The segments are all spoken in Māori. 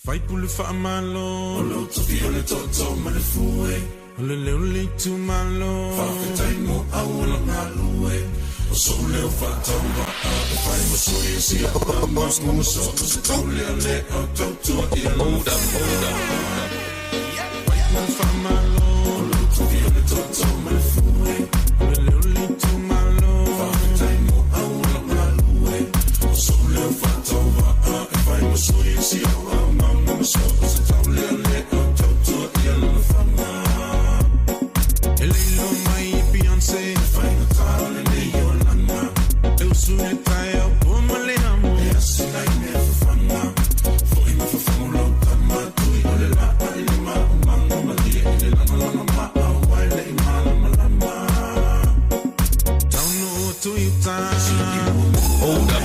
Fai pule fa malo, olo toki ole toto male fue, ole leo le tu malo, fa ke taimo awala ngalue, o so leo fa tamba, o fai mo so yesi a mas mo so se tole le o toto ia hold up. Fai pule fa malo, olo toki ole toto male fue, ole leo le tu malo, fa ke taimo awala ngalue, o so leo fa tamba, o fai mo so yesi a so se tole le o toto ia la fama. Elilo mai Beyoncé, fai na tale le Yolanda. Eu sou trai o como le amo. E assim ai me fama. Foi me fama lo tama tu i ole la ile ma mango ma dia ile la ma wai le ma. Down no to you time. Hold up.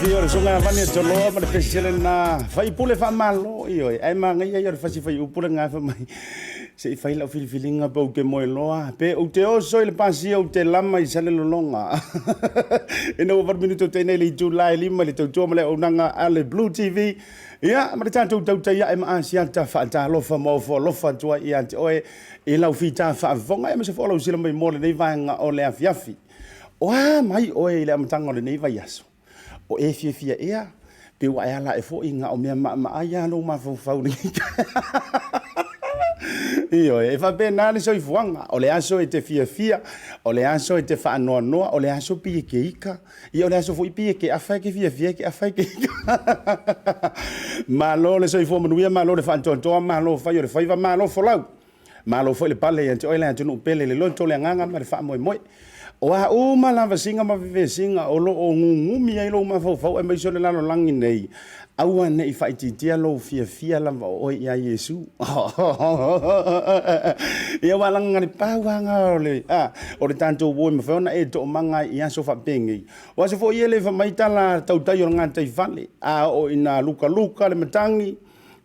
Fiore sunga vani tolo ma le pesile na fai pule fa malo io ai manga ia fa si fai upule nga fa mai se fai la filinga po ke mo loa pe o te oso il pasi o te lama i sale longa e no var minuto te nei li July lima le to mo le onanga ale Blue TV ia ma tanto TAUTAI ia ma ASIATA fa ta lofa mo fo lofa tua ia te oe e la fita fa vonga e ma se fo lo sila mai mo le nei vanga o le afiafi o mai oe le amtanga le nei vai aso o e fia ea pe wa ala e fo inga o mea ma aya no ma fo ni io e fa bene ali so ifuanga o le aso e te fia o le aso e te fa no o le aso pi ke ika io le aso fo pi ke afa ke fia ke afa ke ma lo le so ifu manu ma lo le fa tonto ma lo fa yo le fa ma lo fo lau ma lo fo le pale ante o le ante no pele le lo to le nganga ma le fa moi o a uma lava singa ma vive singa o lo o ngumi ai lo ma fo e mai so le lano langi nei aua nei fai titia lo fia lava o ia Yesu ia walanga ni pawanga ole o le tanto wo me fa na e to manga ia so fa pengi o se fo ia le fa mai tala TAUTAI o ngata i vale o ina luka le matangi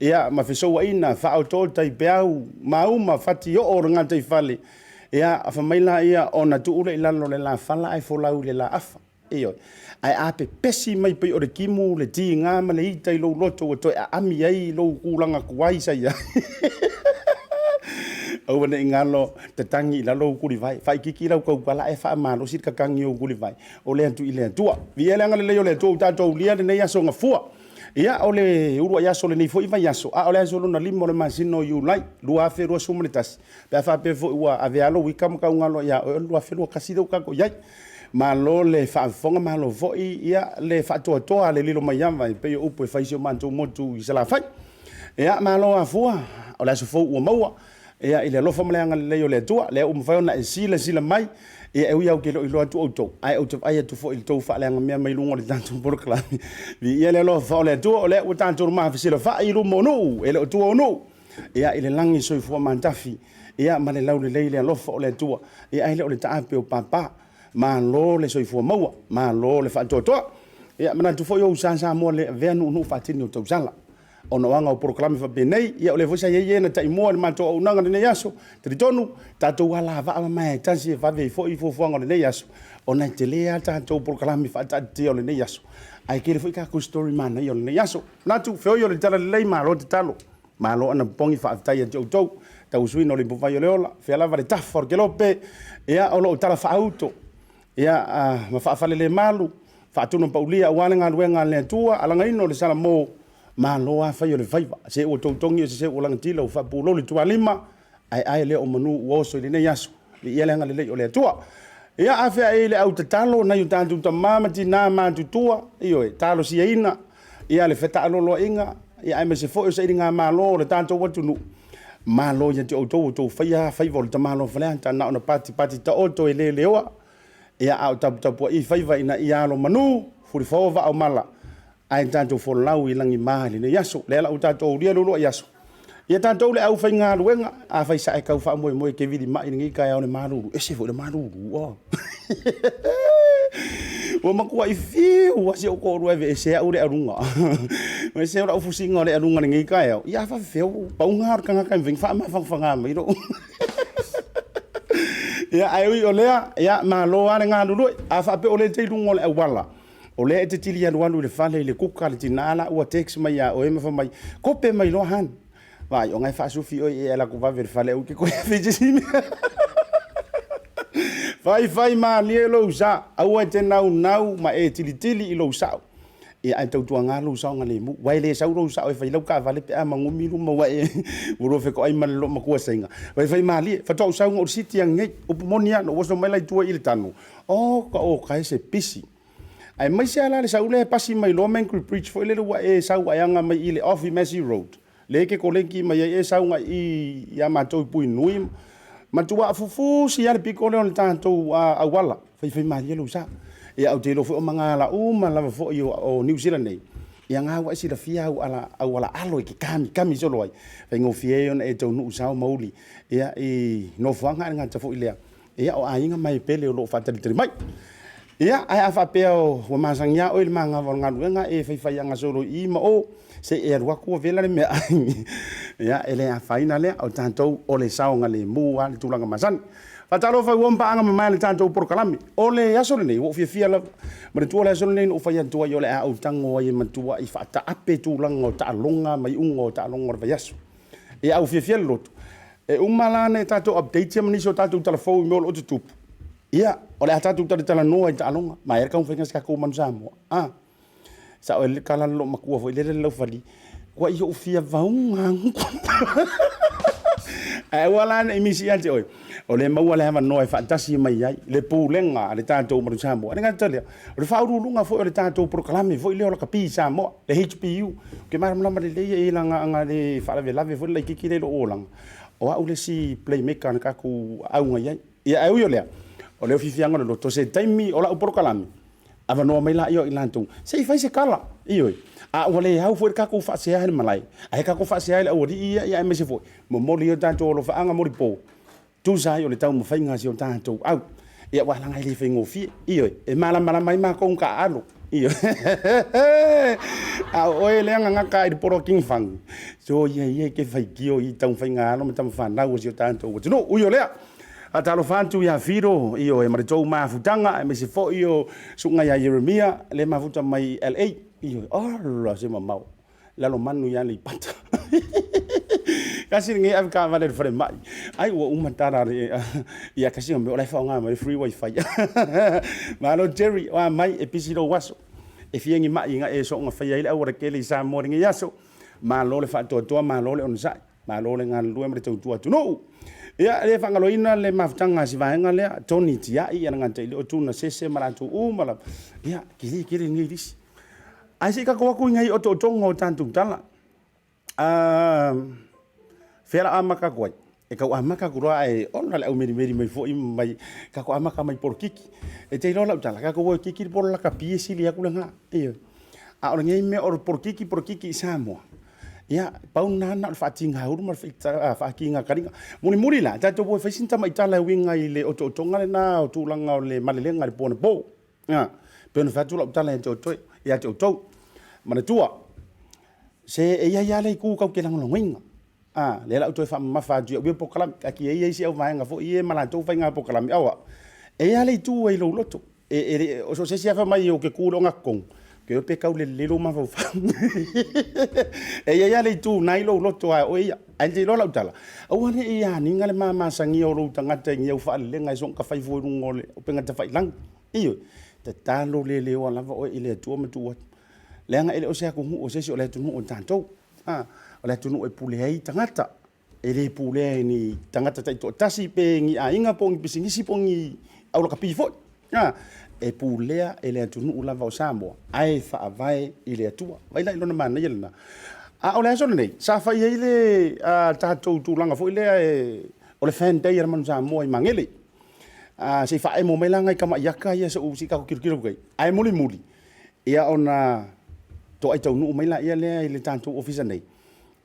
ia ma fe so ina fa auto tai peau ma uma fati o ngata i vale ia fa mai la ia ona tu ule la lo le la fala ai fo la ule la afa io ai ape pesi mai pe o le kimu le tinga ma le ita i lo loto to ami ai lo kulanga kuai sai o ne ngalo te tangi la lo kuli vai fai kiki la ko kala e fa ma lo sit ka kangi o kuli vai o le tu ile tua vi ele ngale le to ta to lia ne ya so nga fua ia ole uru ya so le ni fo iva ya so ole so na limo le masino you like lu a fe ro so monitas pe fa pe fo wa ave alo wi kam ka ngalo ya lu a fe lo kasi do ka ko ya ma lo le fa fonga ma lo vo ia le fa to le lilo mai yamba pe yo upo fa isio manto motu i sala fa ia ma lo a fua ole so fo o maua ia ile lo fa mle le yo le tua le fa na sila mai e u ia ke lo atu auto ai auto ai tu fo il to fa le nga mai lungo le tanto por klami vi ia le lo fa le tu le u tanto ma fa sila fa i lu monu e le tu onu ia ile langi so fo mantafi ia ma le lau le le lo fa le tu ia ai le o le ta pe o papa malo le soifua maua malo le faatoatoa ia manatu foi o sa mo le vea nu faatini o tausala ona wanga o proklame fa benei ia o le vosa ye na tai mo le mato o nanga le yaso tritonu tatou ala va mai tansi va ve foi fo fanga le yaso ona te lea tatou proklame fa tati o le yaso ai kele foi ka ku story man ia le yaso natu fe o le tala le malo te talo malo ana pongi fa tai o tou tau sui no le bova yo le ola fe ala va le tafor ke lope ia o lo tala fa auto ia ma fa fa le malu fa tunu paulia wala nga le tua ala ngai no le sala mo malo a fai o le faiva se o tautongi se o langa tila o fa pulo le tua lima ai le o manu o so le yasu le ia langa le o le tua ia a fe ai le au talo na yuta tu mama ti na ma tu tua io talo si ina ia le feta alo inga ia ai me se fo o se inga malo le tanto watu nu malo ya ti o to fai vol ta malo fale ta na ona pati ta o to le lewa ia au tapu i faiva ina ia lo manu furi fova au mala ai tanto fo lau i langi mali ne yaso le la uta to ria lo yaso ia tanto le au fai nga luenga a fai sa ka fa mo ke vidi mai ngi ka ya le malu e se fo le malu o o makua i fi o se o ko ro e se au le arunga me se ora fu singa le arunga ngi ka ya ia fa fe pa un har ka ka ving fa ma fa nga mai ro ia ai o lea ia malo ana nga lu a fa pe o le te lungo le wala o le te tili ya lualu le fale le kuka le tinala o text mai ya o e fa mai ko pe mai lo han vai o ngai fa sufi o e la ku va ver fale o ke ko fe jisimi vai ma le lo sa au te nau ma e tili i lo sa e ai tau tuanga lo sa ngale mu wai le sa lo sa o fa lo ka vale pe a mangumi lu ma wai uro fe ko ai mal lo ma ko senga vai ma le fa tau sa ngo siti yang ngai o monia no so mai lai tua i le tanu o ka se pisi ai mai se ala le sa ule pasi mai lo men preach for le wa e sa wa yanga mai ile off Messi Road le ke ko lenki mai e sa nga i ya ma to pui nui ma tua fufu si ya le piko le on tanto a wala fai ma le lo sa e au te lo fo mangala ma la fo o New Zealand nei ia nga wa si la fia ala wala alo ki kami so loi fai ngo fie on e to nu sa mauli ia e no fanga nga ta fo ile ia o ainga mai pele lo fa tali mai ia ai afa peo wa masanga o il manga nga nga e fai nga solo i ma o se e rua ko vela le me ia ele a finale o tanto o le sao nga le mu al tulanga masan fatalo fa womba anga mai le tanto por kalami o le aso le o fia la ma tu le aso le o fa ya tu yo le au tango ai ma tu i fa ta ape tulanga ta longa mai ungo ta longa va yaso e au fia lot e umalane tanto update mani so tanto telefone mo o tu ia o le atatu tala noa i talonga ma e ka unfenga ska ko MANU SAMOA sa o le kala lo makua fo le lo fali kwa i o fia vaunga ai wala na imisi ante oi o le mau le hava noa fantasi mai ai le pulenga le tatou MANU SAMOA nga tele o le faurulunga fo le tatou proclame fo le o kapi SAMOA le HPU ke mara mala le e langa nga le fala lave fo le kiki le lo olang o au le si playmaker ka ku au ngai ia au yo le o le fifianga lo to se taimi o la proclame ava no mai la io ilantu se fai se kala io a wale hau fo ka ku fa se ai malai ai ka ku fa se ai o di ia me se fo mo mo li tanto lo fa anga mo po tu sai o le tau mo fai nga si o tanto au ia wa la ngai le fengo fi io e mala mai ma ko ka alo io a o le nga ka i poro king fang so ye ke fai kio i tau fai nga no me tam fa na o si o tanto no io le a talo fantu ya firo io e maritou mafutanga e me se fo io sunga ya Jeremia le mafuta mai LA io la se mamau la lo manu ya li pata kasi ngi afka vale fre mai ai wo umatara ya kasi me ola fa nga mai free wifi ma lo Jerry wa mai episilo waso e fiengi mai nga e so nga fa ya ile ora ke le sa mo ngi yaso ma lo le fa to ma lo le on sa ma lo le nga lu me to tu no ia le fangaloina le mafutanga si vaenga le toni tia ia nga te o tuna sese mala tu mala ia kiri ngi dis ai se ka ko ku ngai o to tongo tantu tala fera amaka koi e ka amaka kura e ona le meri mai fo mai ka ko amaka mai por kiki e te lola tala ka ko kiki por la kapi si le akula nga ia a ona ngai me or por kiki SAMOA ia pau nana fa tinga huru mar fa kinga karinga muri la ta to bo fa sinta mai tala winga i le oto tonga le na o tulanga o le malelenga le pona bo ia pe no fa tula tala e to ia to mana tua se ia le ku ka ke lang longa le la to fa ma fa ju bi pokalam ki ia si o vai nga fo ia mala to fa nga pokalam awa ia le tu e lo loto o so se fa mai o ke ku lo nga kong ke o pe kau le lo ma fa ia le tu nai lo loto o ia ai le lo la tala o ne ia ni ngale ma sangi o lo tanga te ngi o fa le nga so ka fai fo ngole o pe nga te fai lang io te talo le o la o ile tu ma tu le nga ile o se ko o se o le tu o tanto o le tu e pule ai tangata ele pule ni tangata tai to tasi pe ngi a inga pongi pisingisi pongi au la kapi fo e pulea ele tu nu la va Samoa ai fa vai ile tua vai la lona mana yelna o le so nei sa fa ile ta tu langa fo ile o le fan day man Samoa i mangele se fa e mo melanga i kama yaka ia so usi ka kilo kai ai muli ia ona to ai tau nu mai la ia le tanto officer nei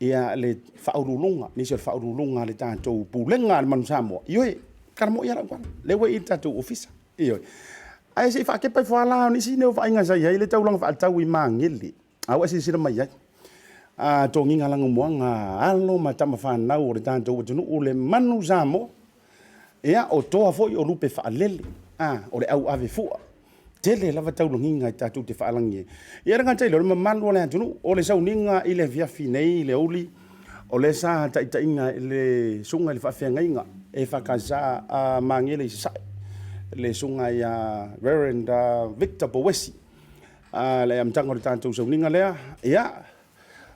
ia le faululunga ni se faululunga le tanto pulenga man Samoa io karmo ia la le we tanto officer io ai se fa ke pa fala ni sine o fa inga sa ia le tau lang fa tau i mangili au se sira mai to nginga lang mo nga alo mata ma fa na o le tanto o tunu o le MANU SAMOA ia o toa foi o lupe fa lele o le au ave fu tele lava tau nginga tatu te fa langi ia nga tai lo mamalu le tunu o le sau ninga ile via finei le oli o le sa tai inga le sunga le fa fenga e fa kaza mangile sa le sunga ya Reverend Victor Bowesi le am tango tanto so ninga le ia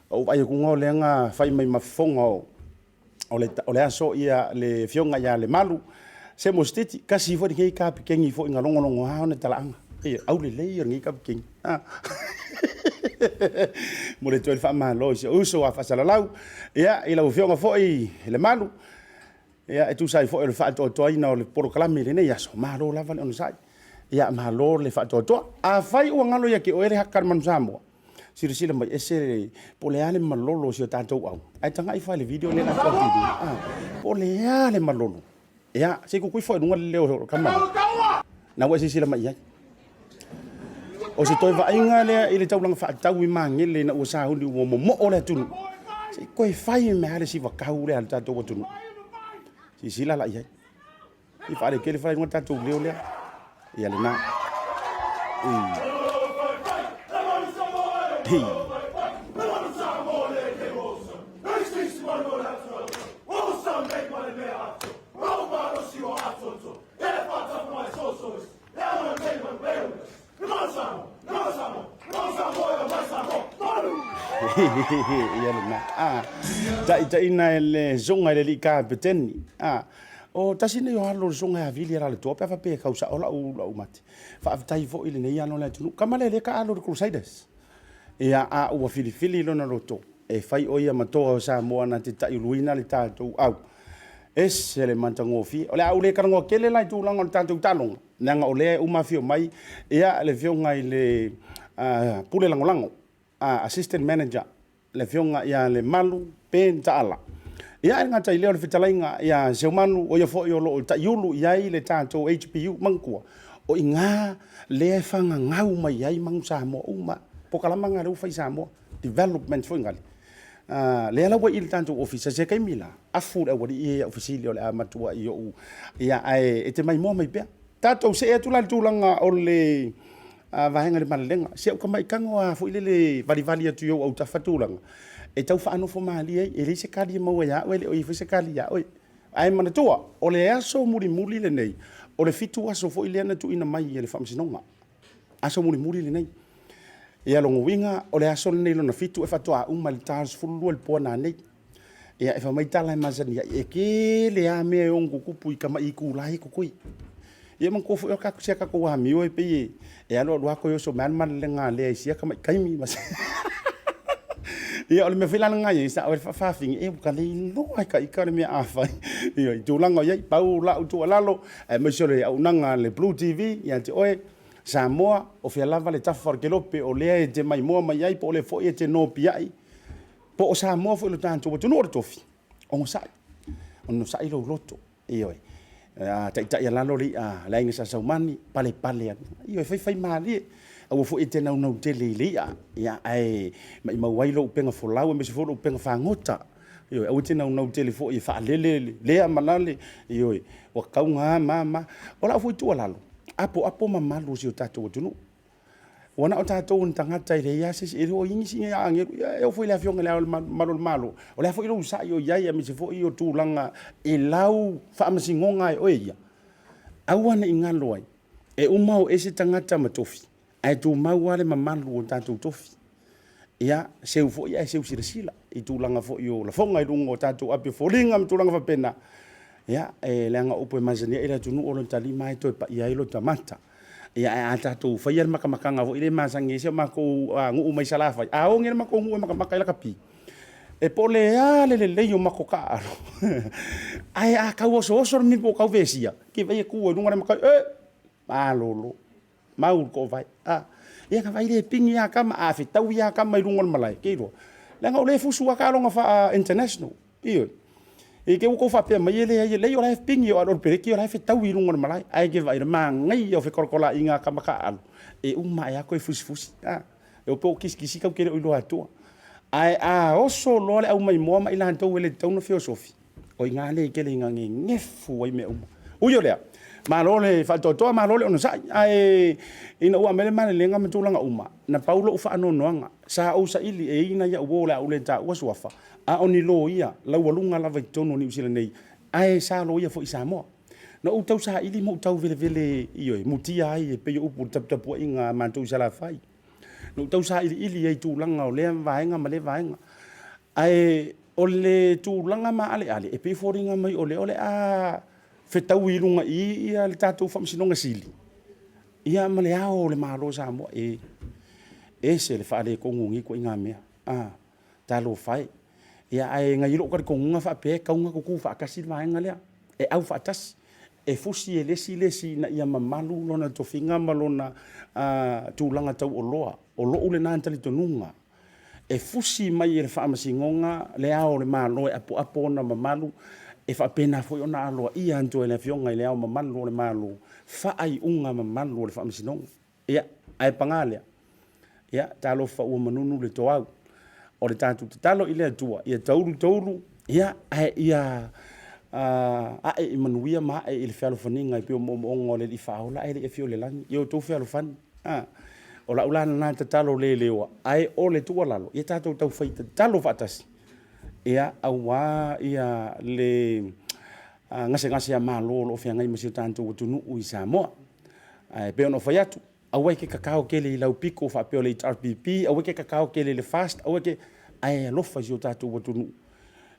o vai ku ngole nga fai mai mafonga o le aso ia le fionga ya le malu se mostiti kasi fo di ka pikengi fo nga longo ha na talanga ia au le ngi ka pikengi mo le tol fa malo so fa sala lau ia ila fionga fo i le malu ia tu sai fo le fa to ina le proclame le nei aso malo la van on sai ia malo le fa to a fai o ngalo ya ke o ere hakar man Samoa sila mai ese poleale malolo si tanto au ai tanga i fa le video le na ko video poleale malolo ia se ku fo no le o kama na wa sila mai o se toi va inga le ile tau lang fa tau i mangele na o sa hu mo o le tunu se ko fai me ale si va ka u le tanto o tunu si sila la ia i fa le ke le fa ngota tu le ole ia le na ta ina le zonga le lika peteni o tasine yo halo zonga vili ra le topa fa pe kausa ola u mate fa tai fo ile nei ano le tunu kamale le ka alo Crusaders ia u fili lona roto e fai o ia matoa Samoa na te tai luina le tatu au ese le mantango fi ole au le karango kele lai tu langa tatu talong nanga ole u mafio mai ia le fionga ile pule langolango assistant manager le fionga ia le malu pen taala ia nga tai le fitalainga ia Seumanu o ia fo yo lo ta yulu ia le tanto HPU mangkua o inga le fanga ngau mai ai mang Samoa uma pokalamanga le fai Samoa development fo ngali le ala wa il tanto officer se kai mila afu e wa i official le amatua io ia ai te mai mo mai pe tato se e tulanga o le vahenga le malenga se o kamai kango fo ile le vali atu yo au tafatulanga e tau fa anu fo mali e le se kali mo ya o le o i se kali ya o ai mana tua o le aso muri le nei o le fitu aso fo ile na tu ina mai le famsinonga aso muri le nei ia longo winga o le aso nei lona fitu e fatua uma le tars fulu le pona nei ia e fa mai tala mazania e ke le a me ongu kupu i kama i kulai kukui ia man ko fo ka se ka ko ha mi o pe e alo lo ko yo so man le nga le sia kama kaimi mas ia o le me fila nga ia sa o fa fing e ka le no ai ka i me afa ia tu langa ia pau la tu lalo e me so le au nanga le Blue TV ia te oe Samoa o fia lava le tafa ke lope o lea e te mai moa mai ai po le fo e te no piai po o Samoa fo lo tanto o tunu o tofi o sai ono sai lo loto io ta ya lalo ri la inga sa Seumanu pale io fai mali au fo ite na no tele ya ai mai wai lo penga fo lawe me se fo lo penga fa ngota io au ite na no tele fo i fa le amanale io wa kaunga mama ola fo tu lalo apo mamalu si o tato o tunu wana o tato un tangata ile ya se o ingi ya ange eu foi la fionga la malo o la foi lo sa yo ya me se fo io tu langa e lau fa masingonga o ia au ana ingalo ai e umau ese tangata matofi ai tu mau ale mamalu o tato tofi ia se fo ia se sila i tu langa fo io la fonga i lungo tato ape folinga tu langa fa pena ia e langa upo mazania ila tunu o lo tali mai to pa ia ilo tamata ia ata tu fa ia makamanga vo ile masangi se mako ngu mai sala fa a o ngere mako ngu makamaka ila kapi e pole le yo mako ka ai a ka wo so mi po ka vesia ki vai ku no ngare maka malolo mau ko vai ia ka vai le pingi ya kama a fitau ya kama i rungol malai ke ro langa o le fusu ka longa fa international io e ke ko fa pe mai le yo life ping yo ado pe ke yo life tau i rungo malai ai ke vai ma ngai yo fe korkola inga ka maka al e uma ya ko fusi eu po kisi ka ke o lo atua ai o so lo le au mai mo mai lan to le tau no filosofi o inga le ke le inga ngefu ai me u yo le ma lo le fa to ma lo le ono sa ai ina u amele mane lenga me tulanga uma na paulo u fa no noanga sa o sa ili e ina ya u la u le ta u suafa a oni lo ia la walunga la vaitono ni usila nei ai sa lo ia fo i Samoa no u tau sa ili mo tau vele io mutia ai pe yo pu tap inga mantu sala fai no tau sa ili ai tu langa o le vaenga ma le vaenga ai o le tu langa ma ale e pe foringa mai ole a fetau i lunga ia le tatu fa msinonga sili ia ma le ao le malo Samoa e se le fa le kongungi ko inga mea talo fai ia ai ngai lo ka konga fa pe kaunga ku fa kasi vaenga le e au fa tas e fusi e lesi na ia mamalu lona to finga malona tulanga tau o lo ule na antali tonunga e fusi mai e fa masingonga le ao le malo e apo na mamalu e fa pena foi ona alo ia anto e le fionga le ao mamalu le malo fa ai unga mamalu le fa masinonga ia ai pangale ia talo fa o manunu le toau o le tatu talo ile tua ia taulu ia ia e manuia ma e il falo faninga pe mo ngo le i faula e fio le lan io to falo fan o la ulana na talo le lewa ai o le tua lalo ia tatu tau fai talo fatas ia awa ia le ngase ya malo lo fia ngai masi tantu tunu u Samoa ai pe no faiatu awai ke kakao kele lau piko fa pe le RPP awai ke kakao kele le fast awai ke ai lo fa jo tatu tunu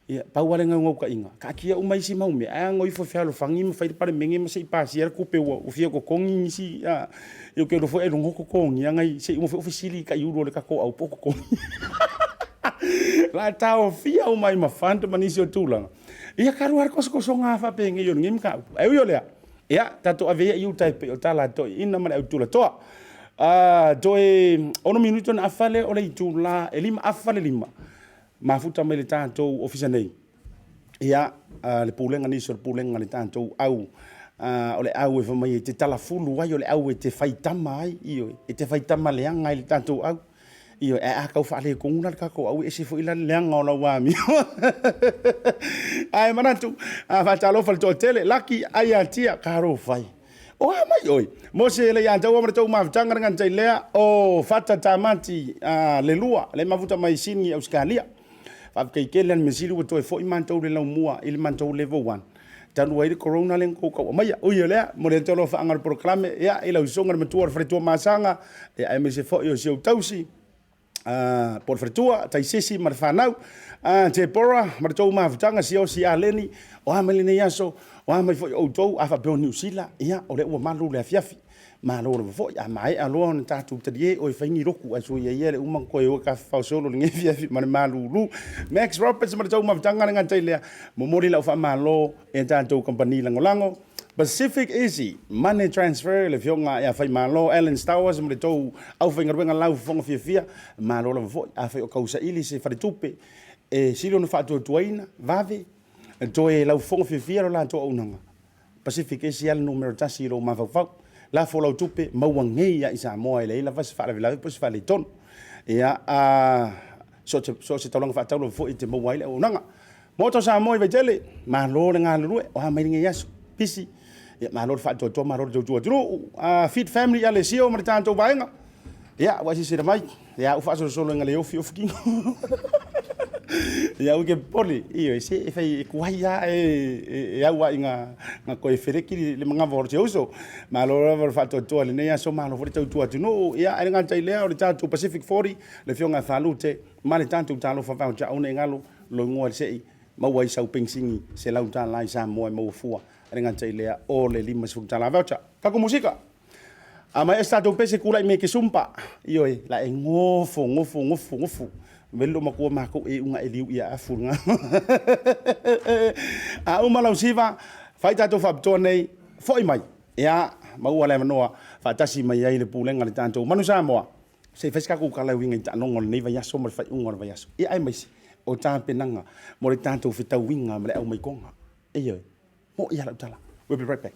ia pauale ngau ka inga ka kia umai si mau me a ngoi fo fialo fangi ma fai pare mengi ma sei pasi era kupe o fia ko kongi si eu ke lo fo e longo ko kongi ngai sei mo fo ofisili ka yulo le ka ko au poko kongi la tao fia umai ma fanta manisi o tulanga ia karuar ko songa fa pe ngi yo ngim ka ai yo le ia tatu ave yu type o tala to ina ma au tula to ono minuto na afale o le tula elima afale lima mafuta mai le tātou ofisa nei. Ia, le pūlenga ni sur pūlenga le tātou au. O le au e whamai e te talafulu ai, o le au e te whaitama ai, iyo, e te whaitama leanga i le tātou au. Iyo, e akau whaale e konguna le kako au, e se fo ila leanga o la wami. Ai manatu, whaatalofa le toa tele, laki ai atia karo whai. O mai oi, mo se le ia tau amara tau mawhtanga ngantai lea, o whata tamati le lua, le mafuta mai sini au skalia. Kele an mesilu wa toi fo i mantou le lau mua i le mantou level 1. Tanu ai le corona le ko ka mai o ia le mo le tolo fa angar proclame ia i lau songa le matua fretua masanga e ai me se fo i o seu tausi por fretua tai sisi mar fanau te pora mar tou mafutanga si o si aleni o ameli ne yaso o amai fo o tou afa pe New Zealand ia o le ua malu le afiafi ma lo fo ya mai alo on tatu tadie o faingi roku aso ia ia le uma ko e ka fa solo nge fiafi mar malulu Max Roberts mar tou mafutanga nga tailea mo mori la fa malo e tatu company langolango Pacific Easy money transfer le fionga ya fai malo Ellen Stowers mo le tou au fai ngaruenga lau fonga fia malo la fo a fai o kausa ili se fai tupe e silo no fatu tuaina vave to e lau fonga fia lo la to unanga Pacific Easy al numero tasi lo ma fau la fo lau tupe mawangei ya isa mo ele la fas fa la pos fa le ton ya a so se tolong fa tau lo fo ite mo wai le unanga moto sa mo i tele malo le ngalu o ha mai ngi yasu pisi ya malo fa to malo jo fit family ya le sio ma tanto vaenga ya wasi se mai ya u fa so ngale yo fi ofki ya u ke poli io se fai kuai ya ya wa inga ko e fere ki le manga vorte uso malo fa to le ne ya so malo for to no ya nga tai le o tanto Pacific 40 le fionga falute ma le tanto talo fa va ja una ngalo lo ngol sei ma wai sau pensingi se lau ta lai sa mo mo fua renga tailea o le lima sfugta la vaucha ka ko musika ama esta do pese kula me ke sumpa io la ngofo velo makua mako e unga eliu ia afurga a uma lau siva fai tato fa tone foi mai ya mau ala manoa fa tasi mai ai le pulenga le tanto Manu Samoa se fesca ku kala winga ta no ngol nei va yaso mo fa ungor va yaso e ai mai o ta penanga mo le tanto fita winga me le au mai konga e io mo ia la tala we'll be right back.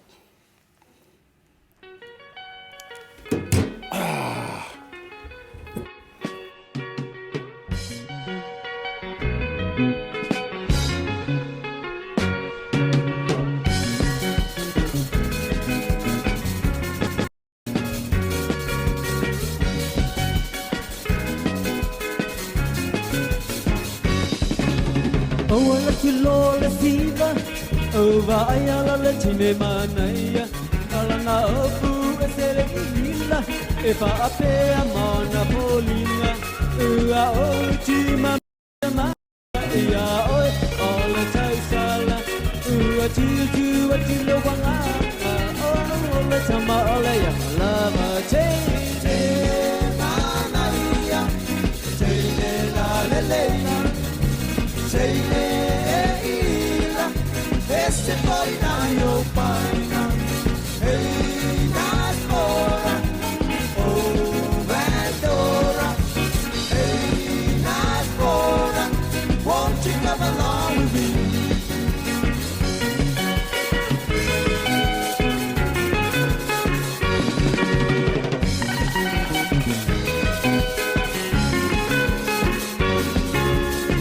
Lola siva ova ayala le chine manaya alana opu esele ilila e fa ape amana polina ua otima ma ya oi ola taisala ua tu atilo wanga ola tama ola ya lava chene manaya chene la leleina chene se poi na io paina ei nascora oh vendora ei nascora won't you come along with me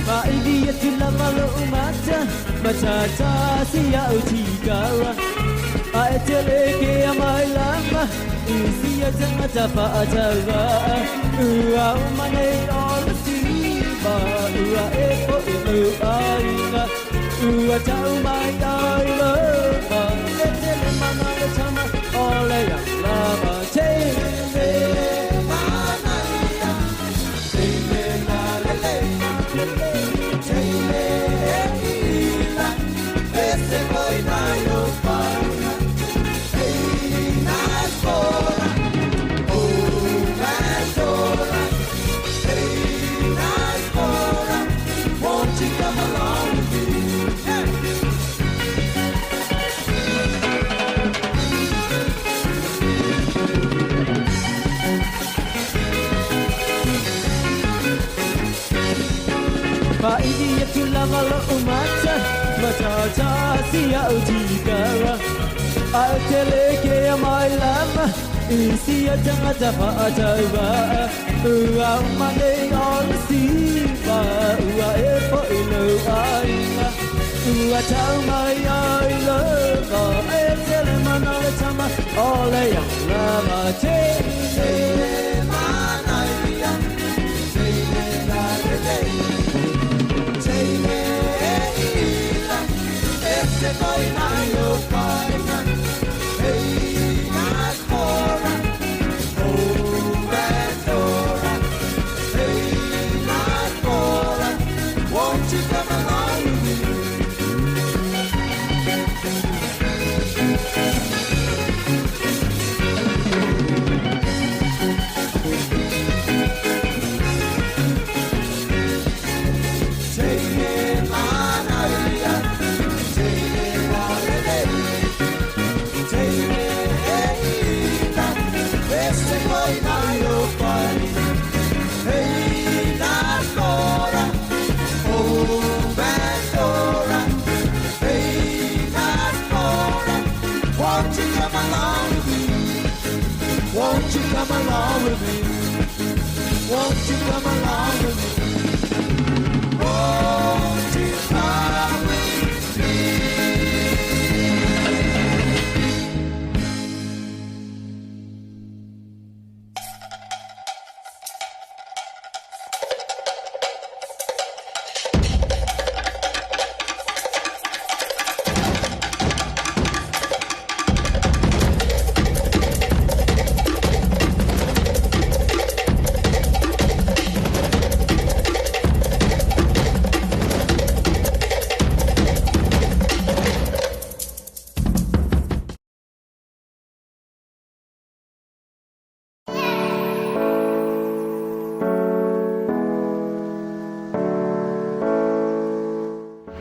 ma idia ti lavalo umata matata sia utikara aetele ke amai lama isia tangata fa atava ua umane ola siba ua epo inu aina ua tau mai aila etele mana le tama ola ya lama tele manaya tele la lele tele se poi na io paina ei nascora oh nascora ei nascora won't you come along with me fa idia tu lava lo umata matata sia utikara aetele ke amai lama isia tangata fa atava ua umane ola siva ua epo inu aina ua tau mai aila aetele mana le tama ole ya lama tele manaya tele la lele se poi na io paina ei nascora oh vendora ei with me? Won't you come along with me? Won't you come with me?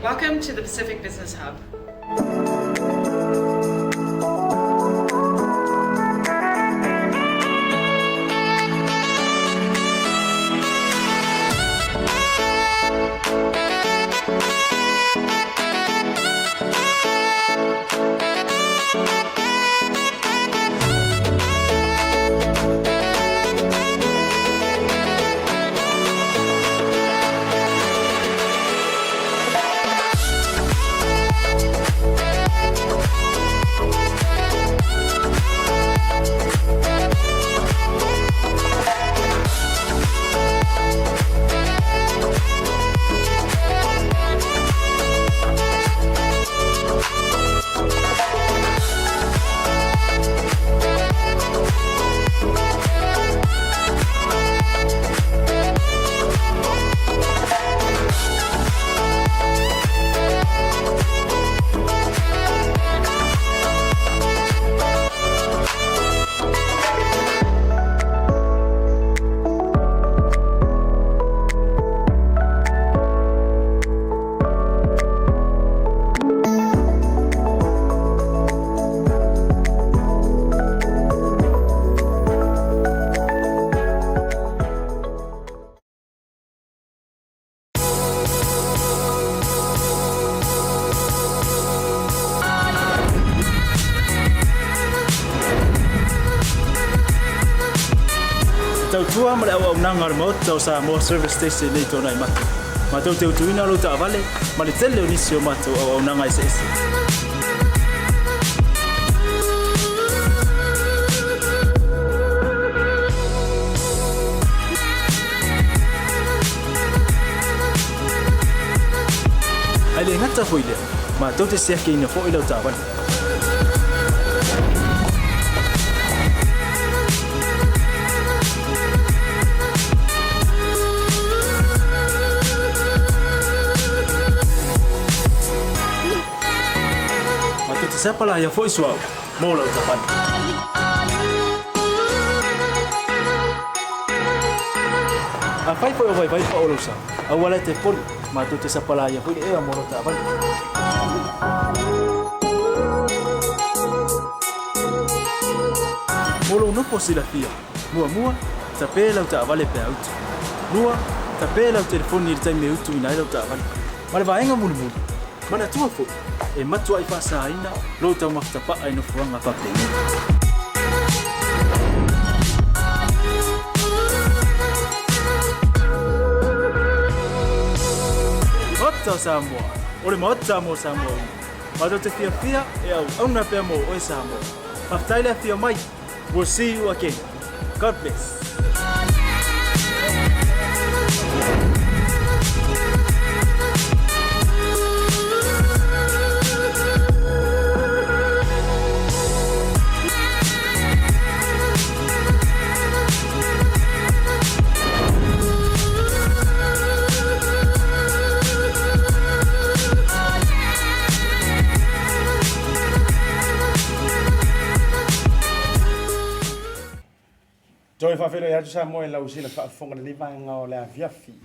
Welcome to the Pacific Business Hub. Tua male au nanga mo tau sa mo service station nei tona i matu. Ma tau te utuina lo ta vale, ma le tele onisi o matu au nanga i sesi. Ai le ngata foile, ma tau te seke ina fo ilo ta vale. Siapa lah yang voice wow, mau lah ucapan. Apa itu yang baik Pak Ulusa? Awalnya telepon, matu te siapa lah yang voice mau lah ucapan. Mulu no posilah dia, mua tapi lah ucapan lepas itu. Mua tapi lah telepon ni time itu ini lah ucapan. Malah bayang mulu. Mana tua fu? Matua i fasa ina, lo tau maftapa ai no fuanga papengi. Ota Samoa, ore mota mo Samoa. Mato te fia e au na pe mo o Samoa. Aftaila fia mai. We'll see you again. God bless. Joy fa felo ya sa mo la usila fa fonga ni va nga la viafi.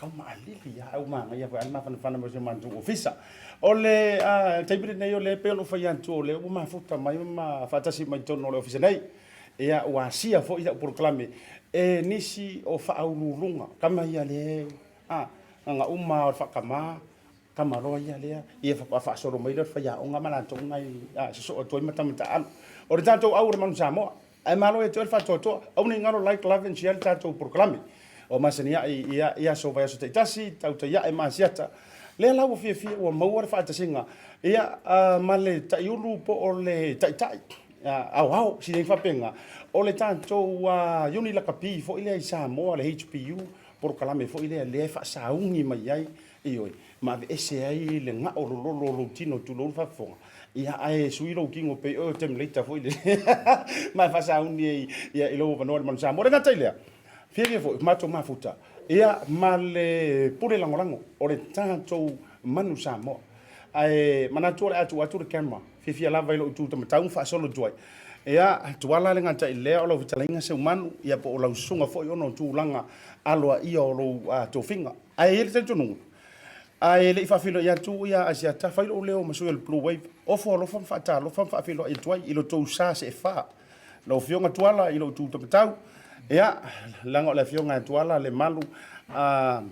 Ka ma lili ya au ma ya fa alma fa fa mo se mantu ofisa. Ole taibri nei ole pelo fa ya tu ole ma futa mai ma fa tasi mai tono ole ofisa nei. Ya wa sia fo ida proclame e nisi o fa au lulunga kama ya le nga umma fa kama ro ya le ia fa so ro mai fa ya o nga mala to ngai so o to mata mata al. Ore tanto au manu Samoa ai malo e tol fa toto au ni ngalo like love and share tato proclame o masania ia so vai so tasi TAUTAI e ASIATA le la wo fie o mau fa ta singa ia male ta yulu po o le tai au si nei fa penga o le tanto yuni la kapi fo ile isa mo le HPU proclame fo ile le fa saungi mai ai ioi ma ese ai le nga o lo tino tu lo fa fo ia ai suilo kingo pe o tem leita fo ile ma fa saungi ia ilo va no man sa mo renga tailea fie fo mato mafuta ia male pure langolango o le tanto MANU SAMOA ai manatua atu le camera fie lava ilo tu tau fa solo joy ia tuala le ngata ile o lo vitalinga Seumanu ia po lo sunga fo ono tu langa aloa ia o lo tofinga ai ele te tonu ai le fa filo ia tu ia ASIATA fa lo leo masu el blue wave o fo lo fa ta lo fa filo e tuai ilo to sa se fa lo fionga tuala ilo tu tau ia langa le fionga tuala le malu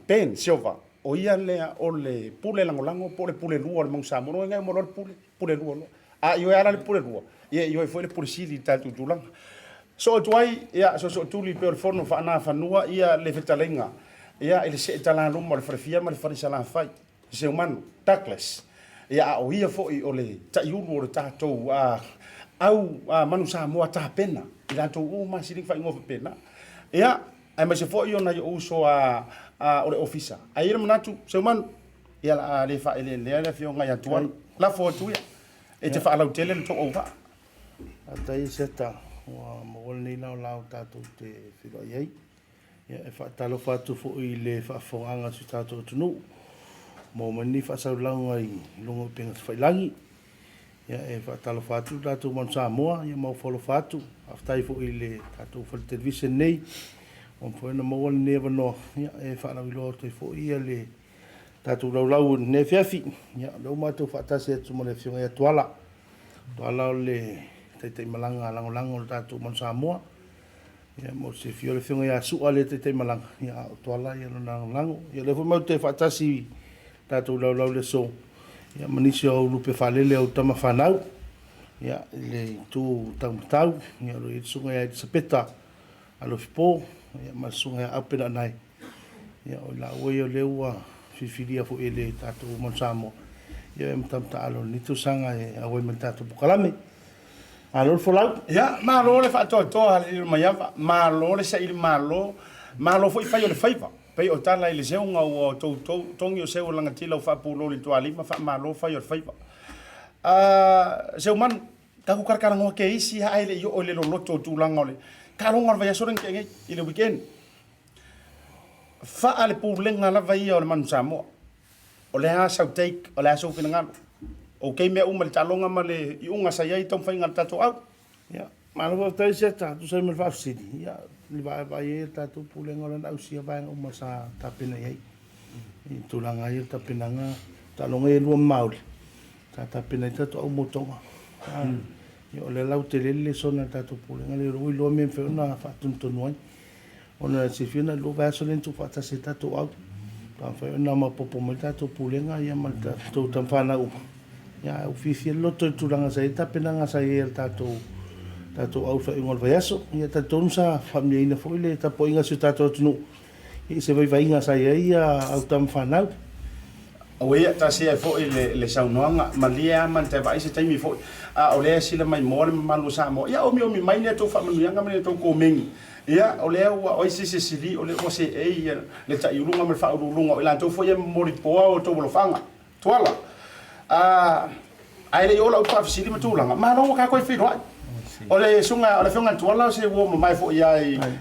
pen silva o ia le o le pule langolango po le pule lua le mangsa mo ngai mo lo pule lua a io era le pule lua io foi le pulisili tatu tulang so tuai ia so tuli per forno fa na fa nua ia le vetalenga ia ele se tala no mo le frefia ma le farisala fai Seumanu Douglas ia o ia foi o le ta yulu o tato au MANU SAMOA ta pena ila to o ma sili fa ngo pena ia ai ma se foi ona yo uso o le officer ai le manatu Seumanu ia le fa ele le fionga ya tuai la fotu ia e te fa ala tele le to ova Elisepeta wa mo ni na la tato te filo ai ia fa talo fa tu fo i le fa fonga su tato tunu mo mani fa sa langa i longo penga fa langi ia e fa talo fa tu tato MANU SAMOA ia mo folo fa tu aftai fo i le tato fa television nei on fo na mo ni never no ia e fa la lo te fo i le tato lau ne fiafi ia lo ma tu fa ta se tu mo le fionga ia tuala le te malanga lango tato MANU SAMOA ia mo se fio le fionga ia su ale te malanga ia tuala ia no lango ia le fo mo te fa ta si tato lau le so ia manisi o lupe falele o tama fanau ia le tu tau ia lo i sunga ia Elisepeta Alofipo ia masunga ia apena nai ia o la o le ua fifilia fo ele tato MANU SAMOA ia tam alo ni tu sanga e a o tato bukalame alo folau ia malo le fa to le maiava malo le sai malo foi fai o le faiva pe o tala ile seunga o tongi o seu langa tila fa pulo le tuali ma fa malo fai o le faiva Seumanu ka ku karkara ngo ke isi ha ile yo le loto tu langa le ka lo ngor va yasoren ke ile weekend fa ale pulenga la vai o le MANU SAMOA o le ha sau take o le so pinanga o ke me umal talonga male i unga sa yai tom fainga tato au ia malo ta se ta tu sai me fa sidi ia li vai tato pulenga la au sia vai uma sa tapena yai i tulanga ia tapinanga talonga e lu maul ta tapena tato au motonga ia le lau te lele sona tato pulenga le rui lo me fe na fa tuntonoi ona se fina lo va so lento fa ta se tato au ta fa na ma popo mo tato pulenga ia ma tato tam fa na u ia o fifi loto tulanga sa ita penanga sa ia tato au fa ingol vayaso ia tato sa famia ina foi le ta poinga su tato tunu i se vai inga sa ia au tam fa na o ia ta se fo le saunoanga malia man te vai se taimi fo o le sila mai mo MANU SAMOA ia o mi mai ne to fa manu yanga me to ko mengi ia o le o se sili o le o se ia le ta yulunga me fa ulunga o la to fo ia mori po o to lo fanga tuala ai le ola pa fisi ma tulanga ma no ka ko fi ro o le sunga o le funga tuala se wo mai fo ia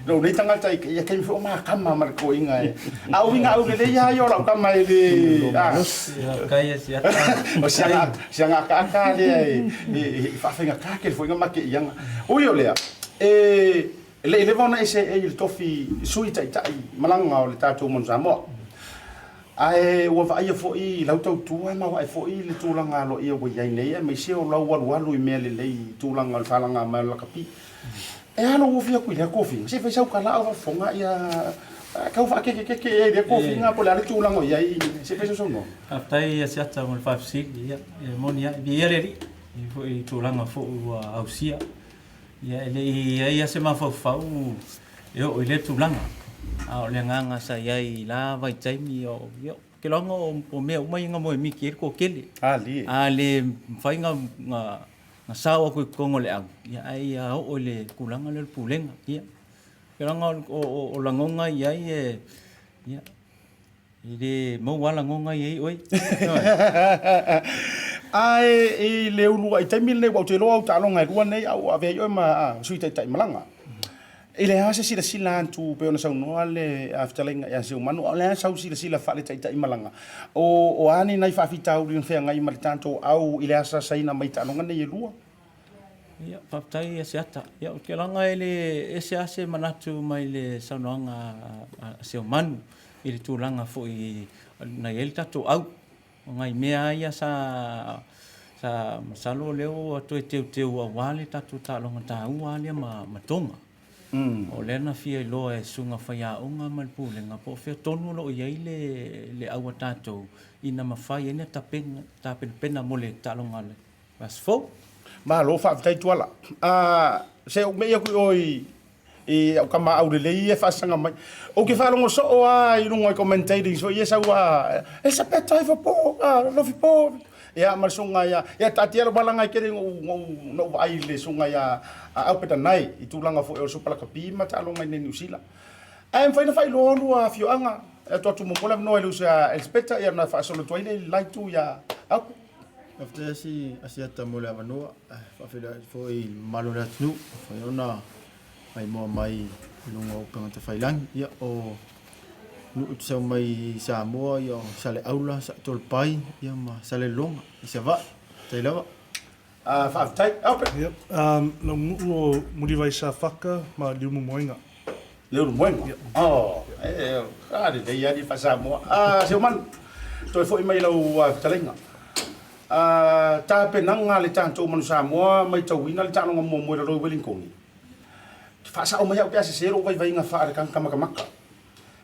lo nei tanga tai ia ke fo ma kama mar ko inga a o winga o le ia yo la kama le kai ASIATA o sianga ka le fa finga ka ke fo inga ma ke ia o yo le le vona ese il tofi sui tai malanga o le tato MANU SAMOA ai o va ia fo i lau tau tua ma wa fo i le tulanga lo ia wo ia nei me se o lau walu i mele le tulanga falanga ma la kapi e alo o fia ku le kofi se fa sau kala o fonga ia ka fa ke e kofi nga po le tulanga ia se fa so no aftai ASIATA mo fa ia monia bi ele i fo i tulanga fo au sia Ia ia se mafau o ile tulanga. O le nganga sa iai la vai taimi o ke longa o mea umai nga mo mi ki ko kele. Le fai nga sawa ko kongo le au. Ia ai o le kulanga le pulenga. Ia. Ke longa o langonga iai ia. Ile mo wala ngonga iai oi. Ai e le ulu ai taimi le wa te loa ta longa rua nei au ave yo ma sui tai malanga. Ele hase sila tu pe ona sau no ale aftalinga ya Seumanu ale sau sila fa le tai malanga. O ani nai fa fita uri fe ngai mal tanto au ile asa saina mai ta longa nei rua. Ia papai ASIATA. Ia ke langa ele ese manatu mai le saunanga Seumanu ile tulanga foi na ele tatu au ngai mea ia sa salo leo atu te wale tatu ta longa ta wale ma tonga. O lena fia lo e sunga faya unga mal pulenga po fe tonu lo ia le awa tatu ina mafai ina tapen pena mole ta longa le. Mas fo ma lo fa tai tuala. Se o me ku oi e o kama au le e fa sanga mai o ke fa longo so ai no ngoi commentating so yesa wa Elisepeta Alofipo ya mar sunga ya tatielo balanga kere no ai le sunga ya au peta nai I tulanga fo o so pala kapi ma ta longa nei usila ai fa lo lu a fio anga e to mo pola no ele usa Elisepeta ya na fa solo to ile like tu ya au after ASIATA mola vanua fa fo I malona tnu fa ona mai mo mai lungo panga te failang ia o nu utsa mai Samoa ia sale aula sa tolpai ia ma sale longa isa va te lava fa tai open no muri vai sa faka ma liumu moinga. Liumu moinga. Kare de ia di fa Samoa. Seumanu. Toi foi mai lau talenga. Ta penanga le tanto MANU SAMOA mai tauina le tano mo mo ro Wellington. Fa sa o mai au pesa sero vai nga fa kan kamaka.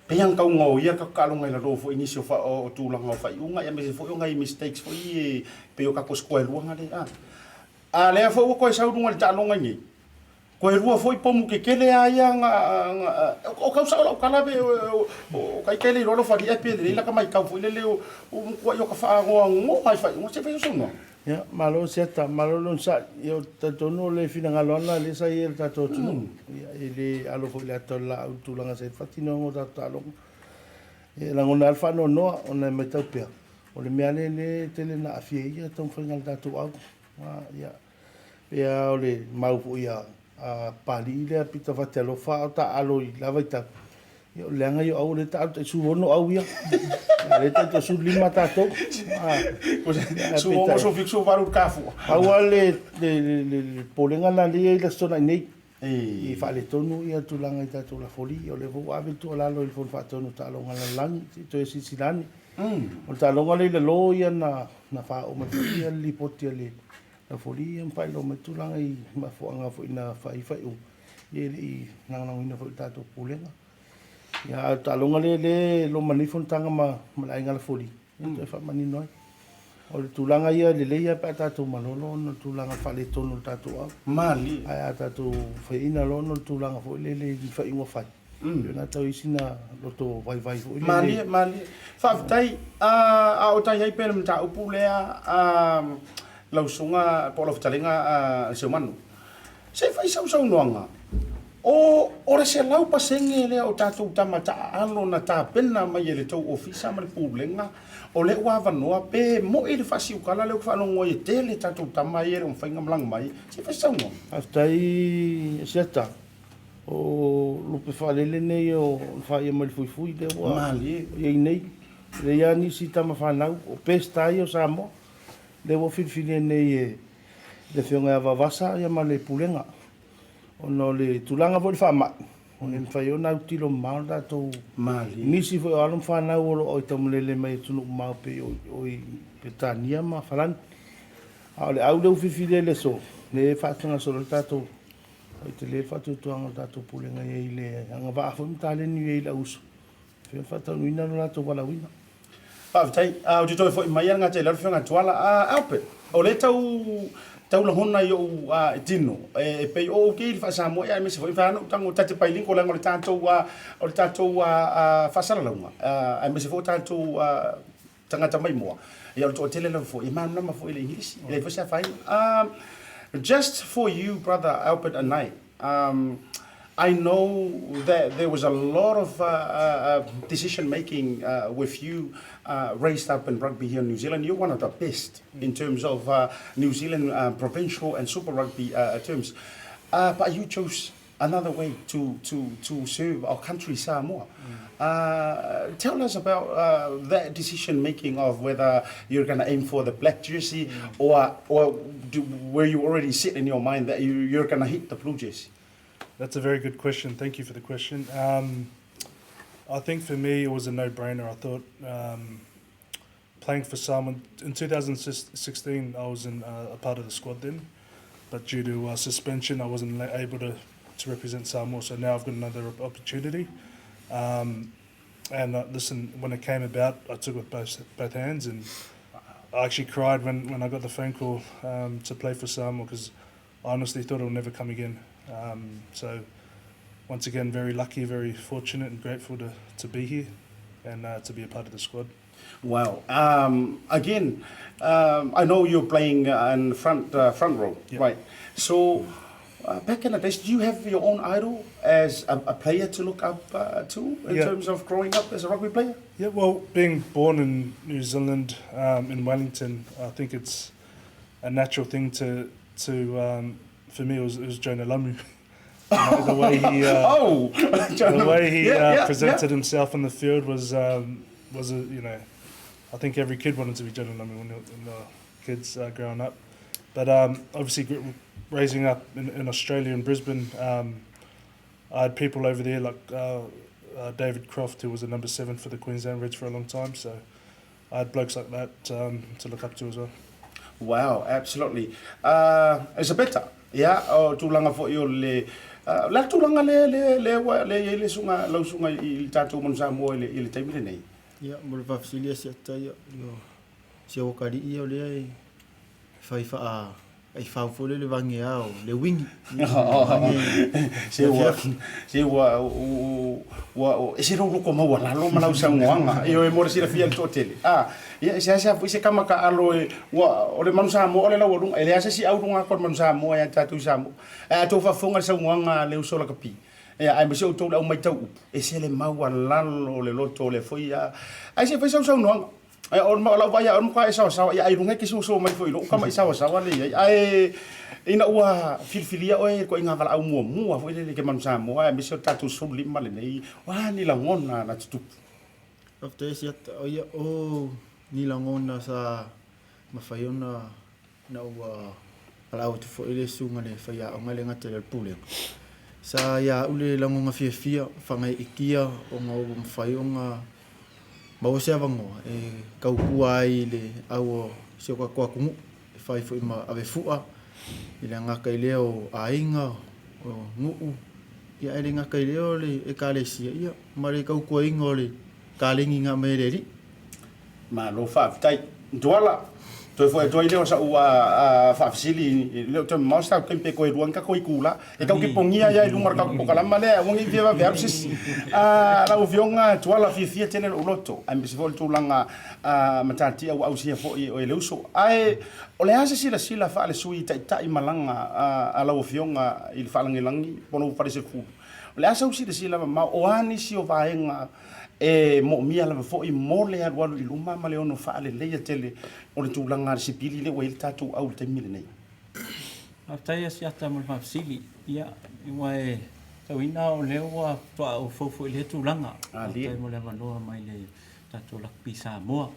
Pe yang kau ngau ia ka kalonga la ro fo inisio fa o tulanga fa unga ya me fo unga mistakes fo I pe o ka ko skoe luanga le le fo ko sa unga le talonga ni. Ko rua fo pomu ke kele ia nga o ka sa o kala be o kai kele ro fa di epe le la ka mai ka fo le o ko yo ka fa ngo mai fa ngo se fe so no. Ya, malo seta, malo lon sa, yo tatono le fina ngalona le sa yel tato tunu. Ya, ile alo fo le atola utulanga se fatino ngo tatalong. E la ngona alfa no ona metapia. O le meale le tele na afie ia ton fingal tato au. Ya. Ya ole mau fo ia pali le pita fatelo fa ta alo la vaita. Yo lenga yo au le ta su wono au ia. Le tato su lima tato. Su mo so fixo varu kafu. Awale le polenga na le la sona nei. I fa le tonu ia tulanga I tato la foli o le vo ave tu la lo il fon fa tonu ta longa la lang to e sisilani. O ta longa le lo ia na fa o ma ia li poti le la foli en fa lo me tulanga I ma fo anga fo ina fa u. I na ina fo tato polenga. Ya ta longa le lo manifon tanga ma la inga la foli. To fa mani noi. O le tulanga ia le leia pa tatou malolo no tulanga fale tonu tatou mali ai tatou faina lo no tulanga fo le fa ingo fa na tau isina loto vai fo mali fa tai o tai ai pele mta upulea lau sunga polo ftalinga Seumanu se fai sau noanga o ora se lau pasenge le o tatou tamata alo na ta pena mai le tau ofisa mal pulenga o le ua vanoa pe mo I le fasi ukala le ufano ngoi tele tatou tamai e mfainga mlang mai se fai sau no aftai ASIATA o lupe falele nei o fai mal fui de wa mali e nei le ya ni si tama fanau o pesta o Samoa le wo filfine nei le fionga vavasa ya male pulenga ono le tulanga vo fa ma on en fai ona utilo malda to mali nisi fo alum fa na o tamlele mai tunu ma pe o petania ma falan ale au le fifile le so le fa tanga so tato o te le fa tu anga tato pulenga ye ile anga va fo mtale ni ye la uso fe fa tanu ina no la to wala wina pa tai au te toi fo mai nga te la fionga Tuala Albert O le tau la hona yo tino e pe o ke fa sa mo ya me se foi fa no tango tate pai linko la ngol tanto fa sala la a me se foi tanto tangata mai mo ya o tele la fo e man na ma fo ile English ile fo sa fine just for you brother Albert Anae I know that there was a lot of decision making with you raised up in rugby here in New Zealand. You're one of the best in terms of New Zealand provincial and Super Rugby terms. But you chose another way to serve our country, Samoa. Tell us about that decision making of whether you're going to aim for the black jersey or where you already sit in your mind that you're going to hit the blue jersey. That's a very good question. Thank you for the question. I think for me it was a no-brainer. I thought playing for Samoa in 2016, I was in a part of the squad then, but due to suspension, I wasn't able to represent Samoa. So now I've got another opportunity. And listen, when it came about, I took it with both hands, and I actually cried when I got the phone call to play for Samoa because I honestly thought it would never come again. So once again, very lucky, very fortunate and grateful to be here and to be a part of the squad. Wow. Again, I know you're playing in front row, right? So back in the days, do you have your own idol as a player to look up to in terms of growing up as a rugby player? Yeah, well, being born in New Zealand, in Wellington, I think it's a natural thing to for me, it was Jonah Lamu. The way he presented himself on the field was I think every kid wanted to be Jonah Lamu when the kids growing up. But obviously, raising up in Australia, in Brisbane, I had people over there like David Croft, who was a number 7 for the Queensland Reds for a long time. So I had blokes like that to look up to as well. Wow, absolutely. Elisapeta, o tulanga fo yo le la tulanga le sunga lo sunga I tatu Manu Samoa le taimile nei. Ya, mo le fafisilia se tai yo se o kali yo le fai fa ai fa fo le vangi ao le wingi. Se ese ro ko mo wala lo malau sangoanga yo e mo se fia to tele. Ya se kama ka alo o le Manu Samoa le lawo dunga ele ase si au dunga ko Manu Samoa ya tatu Samoa. To fa fonga sangoanga le usola kapi. Ai me se o to la mai tau. Ese le mau lalo le loto le foia. Ai se fa sa no. Ai on ma la vai on ka sa ai runga ki so mai foi lo ka mai sa le ai ina ua filfilia oe ko inga vala au mua foi le ke Manu Samoa me se tatu so lima le nei wa ni la ngona na tutu. After ASIATA ni la ngona sa mafaiona na ua palau te fo ile sunga le faia o ngale ngate le pule. Sa ya ule la ngonga fia fangai ikia o ngau mafaiona mau se avango kau kuai le au se kwa kungu fai fo ima ave fua ile ngaka ile o ainga o ngu ia ile ngaka ile o le kalesia ia mare kau kuai ngole kalingi nga mereri Ma lo fa tai Tuala to foi to ile sa ua fa fasili le to mo sta ke pe ko ruan ka ko ikula e ka ki pongia ya lu marka ko kala male won i viva versus la uvionga Tuala fi tene lo loto am se vol tu langa matati au sia fo o le uso ai o le asa sila fa le sui tai malanga la uvionga il fa langi pono fa se fu le asa sila ma o ani si o vaenga mo mia la fo I mole ha walu I luma male ono fa le le tele o le tulanga sipili le wel tatu au te mile nei. Aftai ASIATA mo fafsili ia iwa tawina o le wa to au fo le tulanga. Aftai mo le manoa mai le tatu lakpi Samoa.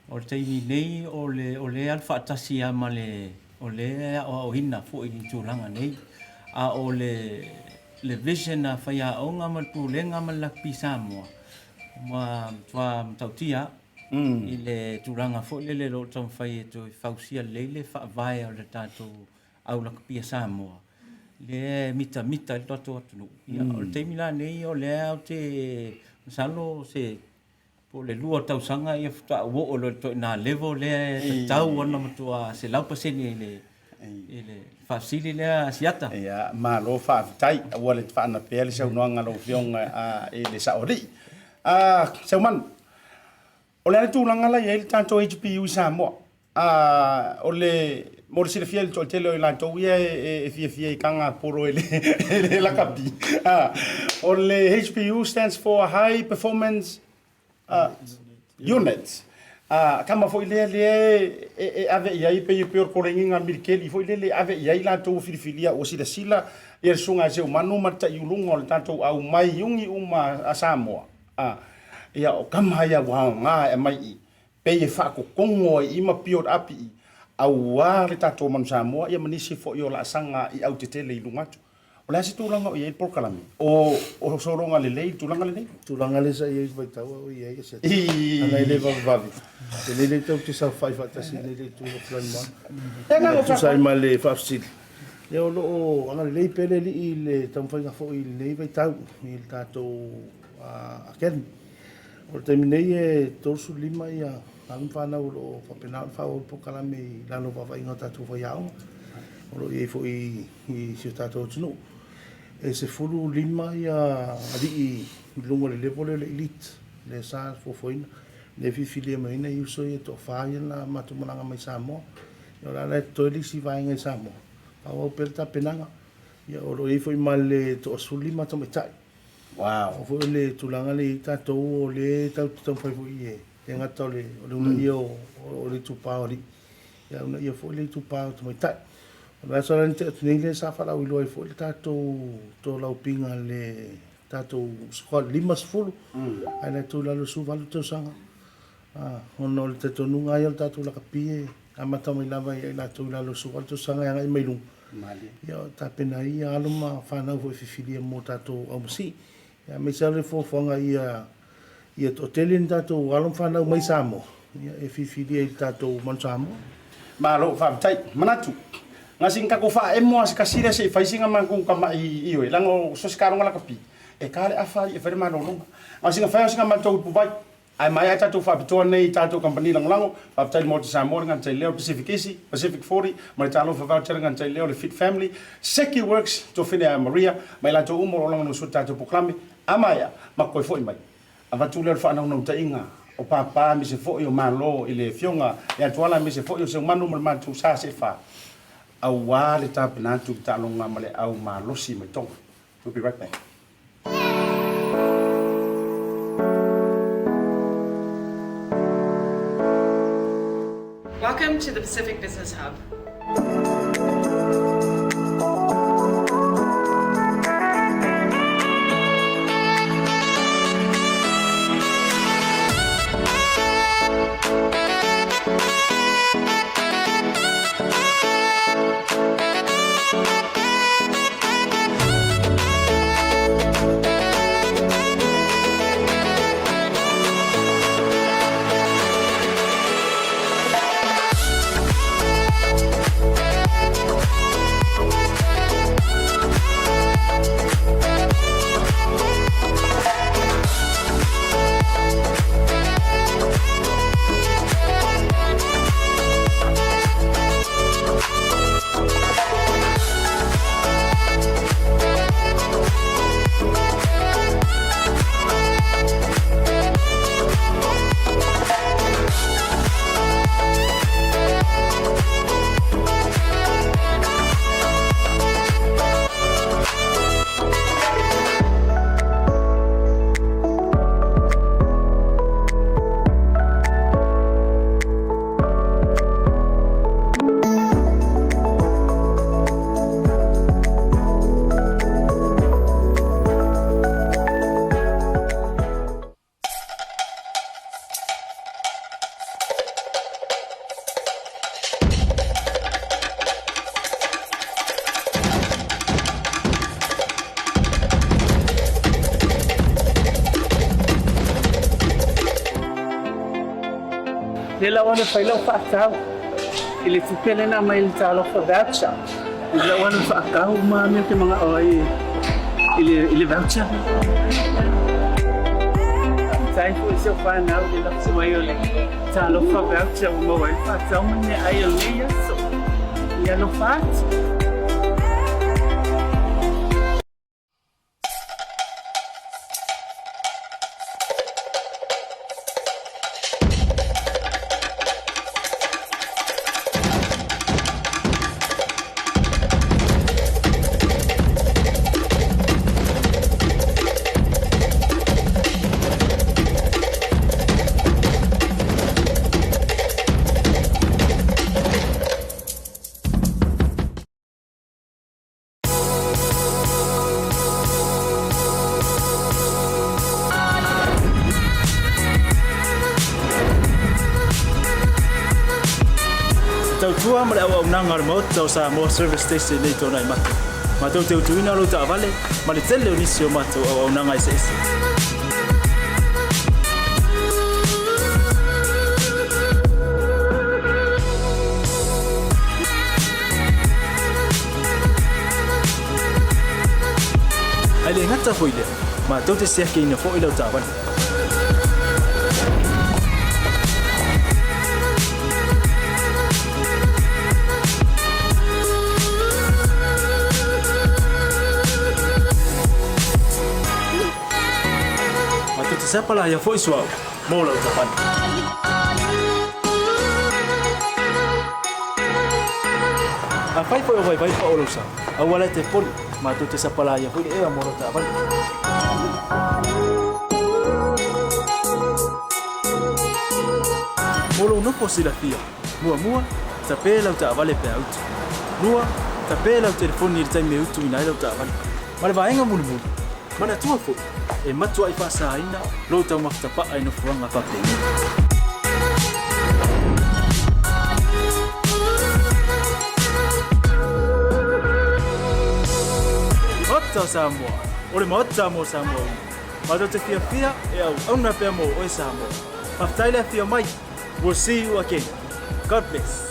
O le taimi nei o le alfa tasia male o le o hina fo I tulanga nei a o le vision na fa ya onga ma tulenga ma lakpi Samoa. Ma tautia I le turanga fo le lo tau fai to fausia lele fa vai o le tato au la pia Samoa le mita le tato atu ia o te mila nei o le au te salo se po le lua tausanga ia futa wo o lo to na level le tau ona matua se lau paseni ele fasili le ASIATA ia malo fa tai ua le fa na pele se unoanga lo fionga ele saori Seumanu o le tūlanga la ia le tanto HPU Samoa o le mo le fiel to tele la to ia fia kanga poro ele la kapi o le HPU stands for High Performance Units kama foi le ave ia pe por korenga mirkeli foi le ave ia la to filifilia o sila ia sunga Seumanu mata iulunga le tanto au mai yungi uma Samoa ia o kama ia wa nga e mai pe e fa ko kongo i ma pior api au wa le tato man Samoa ia manisi fo yo la sanga i au tetele i lungatu o la si tulanga o ia por kalami o soronga le tulanga le sa ia vai tau o ia se ana ele va le tau te sa fai fa tasi le tu plan ma tu sai ma le fa sil le o ana le pele li le tam fai nga fo i le vai tau i tato a ken o terminei e tosu lima ia ang whanau o whapenau whao po kalame lalo wawa inga tatu whaiao o lo i fo i si tatu tunu e se fulu lima ia ali i lungo le lepo le elite le sa fofoina le fifilia maina i uso i to whaia na matumananga mai Samoa i la le toili si vainga i Samoa au pelta penanga ia o lo i fo i male to asulima to metai wow fo le tulanga le tatu o le tau fai fo i e ngata le una ia o le tupa o li ia una ia fo le tupa o mai tai ma so le nei le sa fa la u lo fo le tato to la pinga le tato squad limas full ana tu la lo su valu to sanga ono le tato nunga ia tato la kapie amata mai lava ia la tu la lo su valu to sanga ia mai lu mali ia ta pena ia aluma fa na fo fifilia mo tato o si ia me sa le fo fonga ia to telin tato alum fa na mai Samoa ia e fifilia tato man Samoa malo fa tai manatu ngasing ka ko fa mo as kasira se fa singa man kung kama i o lango so skaro ngala kapi e kale afa e fer malo no ngasing fa singa man to pu vai ai mai ata to fa to nei tato company lango fa tai mo Samoa ngan tai leo Pacific 40 mai talo fa voucher ngan tai leo le fit family seki works to fina Maria mai la to umo lango no so tato proklame amaya makoi foi mai ava tu le fa na no tainga o papa mi se foi o malo ile fionga ya Tuala mi se foi o Seumanu mal tu sa se fa au wa le tapena tu talonga male au malosi mai tonga. We'll be right back. Welcome to the Pacific Business Hub. Lela wana whailau whaakau. I le tupele na mai le tālo whawaucha. Lela wana whaakau maa mea te mga oi. I le voucher. sai ko se whanau le la se mai o le talofa voucher o mo ai whatau mane ai o le so ia no fat. Tua male au nanga remote tau Samoa service station nei tona i matu. Ma tau te utuina lo ta vale, ma le tele unisio matu au nanga ss. Ai le ngata foile, ma tau te sia ke ina fo ilo ta vale. Siapa lah yang voice wow, mau lah ucapan. Apa itu yang baik Pak Olusa? Awalnya telepon, matu siapa lah yang voice mau lah ucapan. Mulu no posibilidad, mua tapi lah ucapan lebih out. Mua tapi lah telepon ni time out ina lah ucapan. Malah bayang mulu. Mana tua fu? Matua i fasa ina lo tau maktapa ai no fuanga pa pe. Mata Samoa. Ole mata mo Samoa. Mata te fia e au na pe mo o Samoa. Aftaila fia mai. We'll see you again. God bless.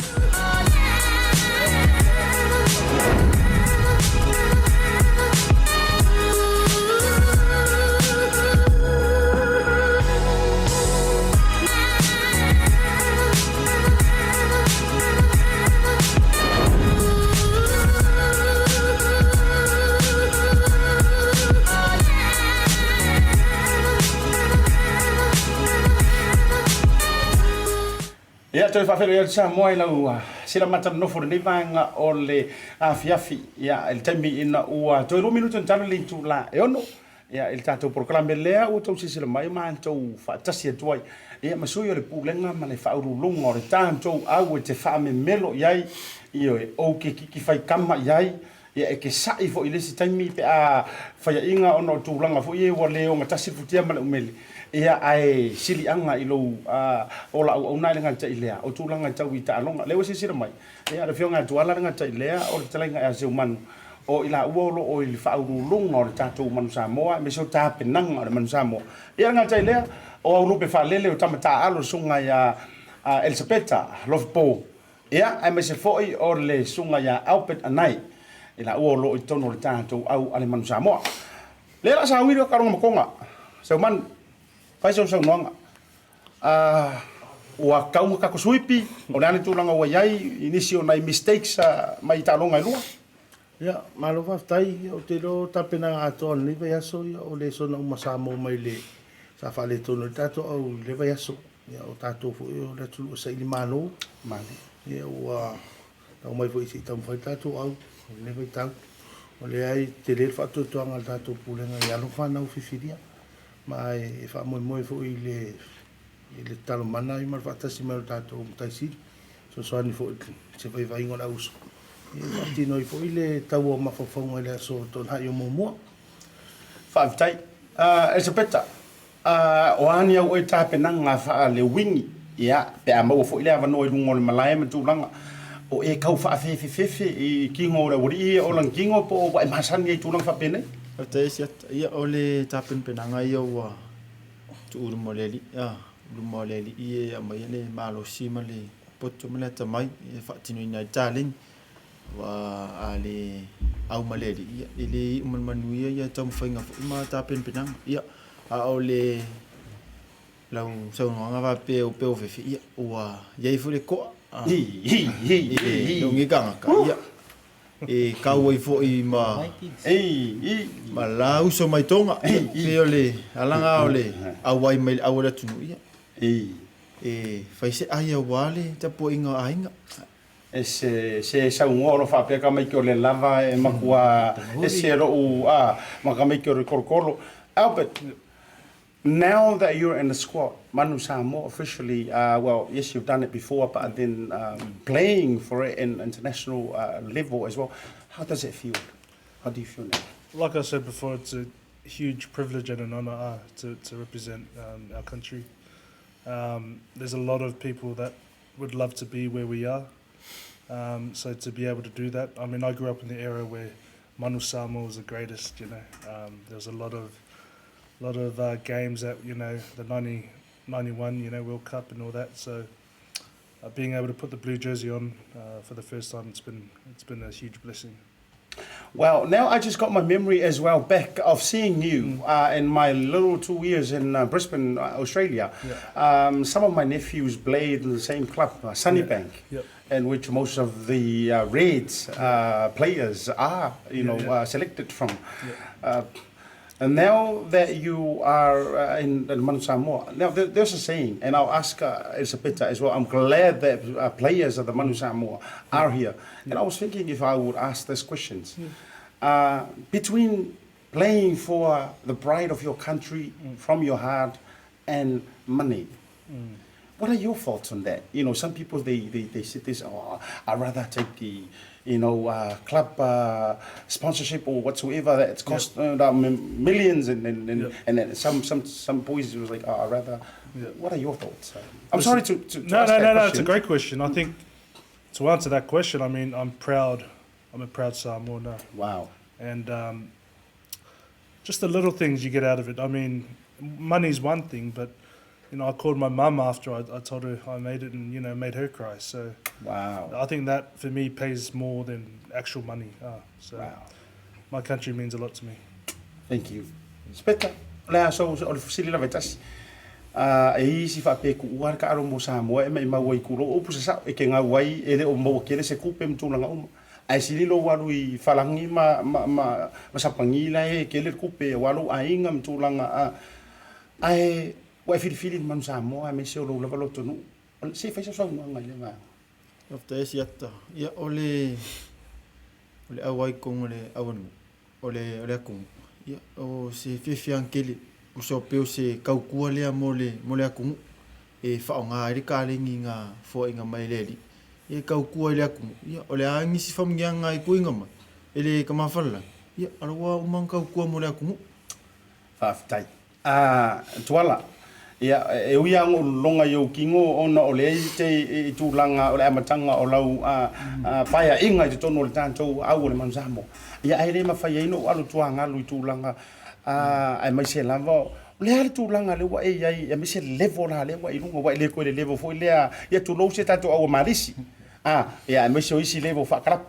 Ia toi whawhero ia sa moa lau sila mata nofo nei vanga o le afiafi ia el taimi ina ua toi 2 minuto talo le tu la e ono ia el tato proclame lea o tau sila mai man tau fatasi atuai ia masui o le pulenga ma le whaurulunga o le tātou au e te whaame melo iai io e o ke kiki whai kama iai ia e ke sai fo i lesi taimi pe a whaia inga ono tūlanga fo i e wa leo ngatasi futia ma le umeli ia ai sili anga i lou ola au nai nga tai lea o tulanga tau i ta longa lewa sisira mai ia le fionga tuala nga tai lea o le talenga a Seumanu o ila uolo o i whaurulunga o le tātou Manu Samoa me so tā penanga o le Manu Samoa ia nga tai lea o au rupe whalele o tamata alo sunga ia Elisepeta Alofipo ia ai me se foi o le sunga ia Albert Anae ila uolo i tono le tātou au ale Manu Samoa le la sa wiro karonga makonga Seumanu Pai so noanga. Wa kaunga ka kusuipi, o nani tulanga wa yai inisio nai mistakes mai talonga i lua. Ya, malo whaftai o te ro tapena ato ni vai aso o le sona umasamo mai le sa fale tono tato au le vai aso. Ya o tato fu o le tulu sa Lemalu mali. Ya wa tau mai foi si tam fai tato au le vai tau. O le ai te le fatu toanga tato pulenga ya lo fana u fifiria. Mai fa mo fo ile talo mana i mar fatasi mal tato taisi so ani fo se vai ngona uso e ti noi fo ile tau ma fo ile so ton ha yo mo Fa tai Elisapeta o ani au e tapenanga fa le wingi ia pe amo fo ile ava no i lungo le malai ma tulanga o e kau fa fefe i kingo ra wori o lang kingo po wa masani i tulanga fa pene ASIATA ia ole tapen penanga ia wa tu moleli lumoleli ia mai le malo sima le poto mele tamai e fatino ina darling wa ale au maleli ia ile manu ia tam fainga ma tapen penanga ia a ole lau saunoanga va pe o fefi ia ua iai fu le koa ngi kanga ka ia e kau ai fo i ma ma lau so mai tonga pe ole alanga ole awai mai awala tunu ia e faise ai awale tapo inga ainga se saungolo fa pe ka mai ko le lava e makua se ro ma ka mai ko korkolo Albert. Now that you're in the squad, Manu Samoa officially, well, yes, you've done it before, but then playing for it in international level as well. How does it feel? How do you feel now? Like I said before, it's a huge privilege and an honour to represent our country. There's a lot of people that would love to be where we are. So to be able to do that, I mean, I grew up in the era where Manu Samoa was the greatest, you know. There was a lot of games that, you know, the 91, you know, World Cup and all that. So being able to put the blue jersey on for the first time, it's been a huge blessing. Well, now I just got my memory as well back of seeing you in my little 2 years in Brisbane, Australia. Yeah. Some of my nephews played in the same club, Sunnybank, Yep. in which most of the Reds players are, you know, selected from. And now that you are in Manu Samoa, now there's a saying, and I'll ask Elisapeta as well. I'm glad that players of the Manu Samoa are here. And I was thinking if I would ask these questions. Between playing for the pride of your country, from your heart, and money, what are your thoughts on that? You know, some people, they say this, I'd rather take the, you know, club sponsorship or whatsoever that's cost millions, and then some boys was like, I'd rather. What are your thoughts? I'm sorry to No, ask that question. it's a great question. I think to answer that question, I mean, I'm proud. I'm a proud Samoan now. Wow. And just the little things you get out of it. I mean, money's one thing, but you know, I called my mum after I told her I made it, and you know, made her cry. So wow, I think that for me pays more than actual money. So wow, my country means a lot to me. Thank you. Speta, la so o le fasili la vetas. E isi fa pe ku war ka ro mo Samoa e mai wai ku ro o pusa sa e ke nga wai ele o mo kele se kupe mtulanga uma. Ai sili lo walu I falangi ma sapangila e kele kupe walu ainga mtulanga ai wa fili Manu Samoa me se o lo lava tonu se fa so nga le ma after ASIATA ia ole awai kong ole awanu ole akung ia o se fifian kele o so pe o se kaukua le mole akung e faonga ri kalengi nga fo inga mai leli e kaukua le akung ia ole angi si famngianga I kuinga ma ele kamafala ia arwa umang kaukua mole akung fa tai tuala ia e uia ngo longa yo kingo ona ole te tulanga ole amatanga o lau paia inga I tono le tanto au le Manu Samoa ia ai le mafai ino alu tuanga lu tulanga ai mai se lava le ale tulanga le wa e ai mai se level la le wa ilunga wa le ko le level fo le ia tu lo se tato au malisi ia mai se isi level fa krap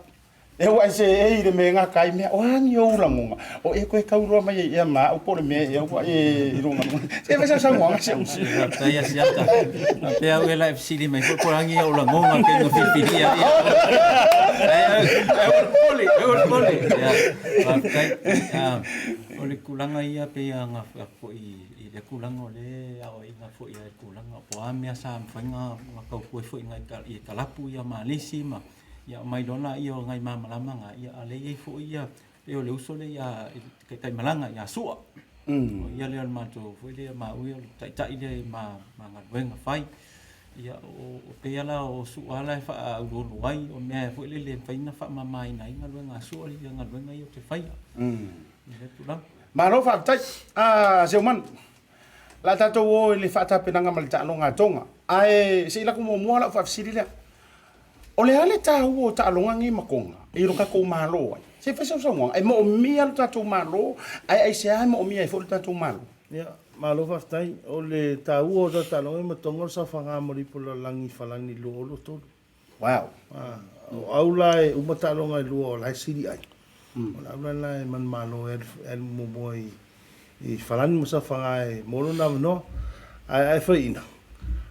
e wa se e le me nga kai me o angi o langonga o e ko e kauro mai ia ma o por me e wa e ilunga se vai sa mo se tai ASIATA pe au ela FCD mai ko angi o langonga ke no fifiria e o pole ya tai ole kulanga ia pe anga ko I le kulanga le ao inga fo ia kulanga po amia sa mfanga ka ko fo inga I kalapu ia malisi ma ia mai dona ia ngai mamalama nga ia ale ia fo ia pe ole uso le ia kai malanga ia sua ia le mato fo le ma ui tai le ma ngadwenga fai ia o pe ala o suala fa o luai o me fo le faina fa mai nai ngadwenga sua ia ngadwenga ia te fai ia tulang Malo fa tai Seumanu la tato o le fa ta penanga mal ta longa tonga ai se la ko mo la fa fsiri le o le ale ta o ta longa ngi makonga I ro ka ko malo se fa so mo ai mo mi al ta to malo ai se ai mo mi ai fo ta to malo Ya malo fa tai o le ta o ta longa mo tongo sa fanga mo ri polo langi falani lo to wow au lai uma ta longa lo lai siri ai Ona la man malo el mo boy I falani mo sa fanga mo no ai faina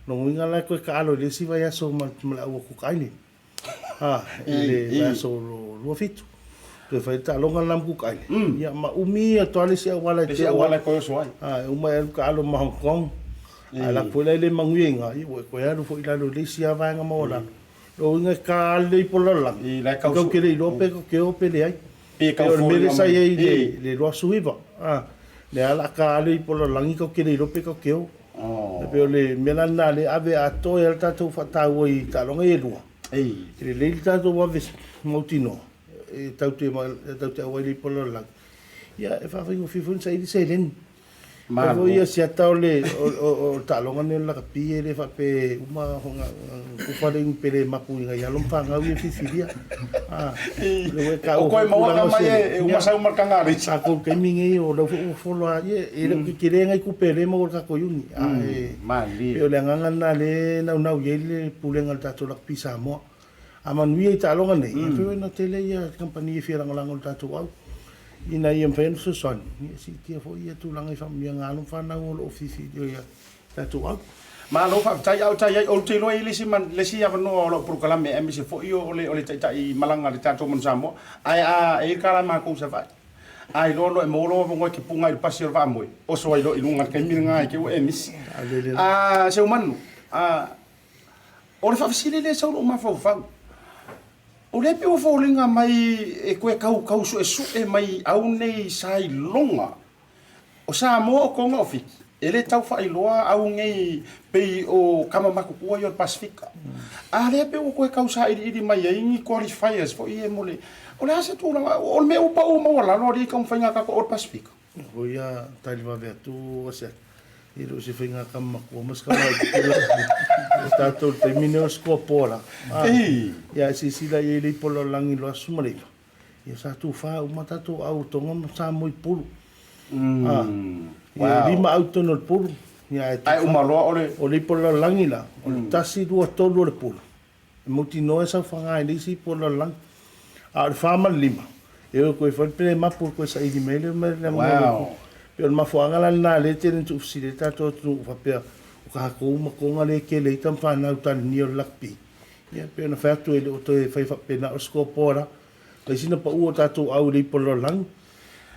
no winga la ko ka alo le si vai aso mala o ku kaini ile aso lo fitu ke fai ta longa lam ku kaini ya ma umi a to ale si wala te wala ko so ai uma el ka alo ma Hong Kong ala pula le manguenga i ko ya lo fo ila lo le si ava nga mo la lo winga ka le polola i la ka ko ke le lo pe ko ke o pe le ai pe ka fo le sai le lo suiva le ala ka le polola ngi ko ke le lo pe ko ke o pe le melana le ave a to el tatu fata oi ta longa e lua le tatu wa vis motino e tau te oi le polola ya e fa fingo fifun sai di selen ma vo ia sia tau le o ta longa ne la pi le fa pe uma honga ku fa le pele mapu nga ya lom fa nga wi fifilia le ka o ko mo la mai e uma sa uma kanga ri sa ko ke mingi o lo fo lo ye e le ki le nga ku pele mo ka ko yuni ma li pe le nga na le na ye le pule nga ta to la pi sa mo aman wi ta longa ne pe no tele ya company fi rang lang ta to au ina ia fen so son si tia fo ia tu langa fa mi nga lo fa na o ofisi dio ya ta tu au ma lo fa tai au tai o te lo ile si man le si ava no lo proclame e mi se fo io ole tai malanga le tanto mon samo ai e kala ma ko sa vai ai lo e mo lo ngo ki punga i pasir va mo o so ai lo i lunga ke mi nga ke o e mis Seumanu o le fa fisile le so lo ma fa o le pe o folinga mai e koe kau so e mai au nei sai longa o sa mo o konga o fiki e le tau fa iloa au ngei pe o kama maku kua i o Pasifika a le pe o koe kau sa iri mai e ingi qualifiers fo i e mole o le ase tūranga o le me upa o mawala no ri kam whainga kako o Pasifika o ia taliwa vea tu o se i ro se whainga kama kua maska mai tatou te mine o skoa pōra. Ia si sila i li polo langi loa sumarila. Ia sa tu wha uma tatou au tonga sa moi pulu. Ia lima au tono le pulu. Ai uma loa o li polo langi la. O le tasi dua tolu o le pulu. E mauti noe sa whangai nisi polo langi. A le whama lima. E o koe whalpere mapu koe sa idi mele. Pe o le mafuanga la na le tene tu usire tatou tu whapea. Ka ko ma le ke le tam fa na tan ni o lakpi ya pe na fa tu o to fa fa pe na o sko pora le sina pa u ta tu au le polo lang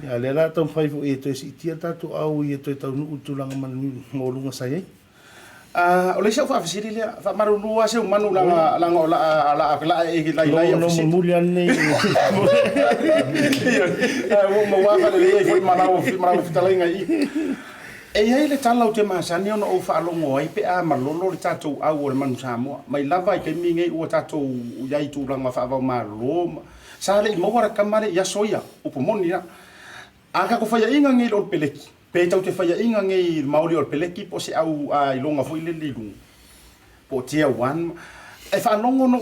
ya le la tam fa fu e to si tia ta tu au e to ta nu tu lang man mo lunga sai o le sa fa fisiri le fa maru lua se manu la la e la no mulian nei mo wa fa le e foi manao fitalinga i e ai le tala o te masani ona o whaalongo ai pe a malolo le tātou au o le Manu Samoa. Mai lava i ke mingi ua tātou iai tūranga whaavau mālo. Sa le i mawara kamare ia soia upo moni na. A ka ko whaia inga ngei lo peleki. Pe tau te whaia inga ngei maori o peleki po se au a ilonga fo ile ligunga. Po tia wan. E whaalongo no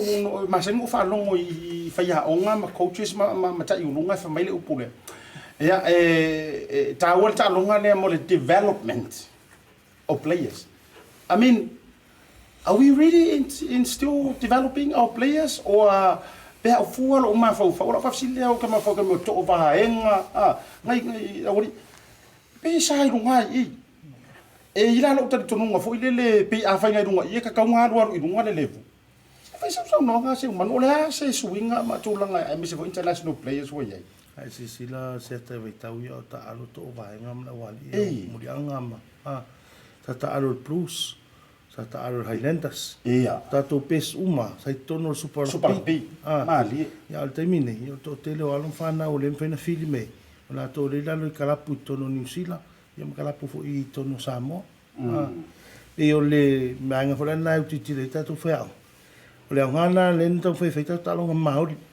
masani o whaalongo i whaia onga ma coaches ma tai ulunga wha maile upule. Ja, tawal ta longa le mo le development of players. I mean, are we really in still developing our players or pe o fualo o ma fa o fa sile o kama fa kama to va enga ngai ori pe sai lunga I e ila lo ta tonu fo ile le pe a fa ngai lunga I ka ka nga ro I lunga le levu. Fa sa no nga se man o le se swinga ma tu langa e mi se for international players wo ye. Ai si sila se te tau ia o ta alo to vai ngam na wali muri angama ta alo plus sa ta alo Highlanders ta to pes uma sai tono super B mali ya al termine io to tele o alon fana o le fena filme la to le la kalapu tono New Zealand ia kalapu fo I tono Samoa e o le manga fo la na uti le ta to fa o le ngana le nto fe fe ta lo maori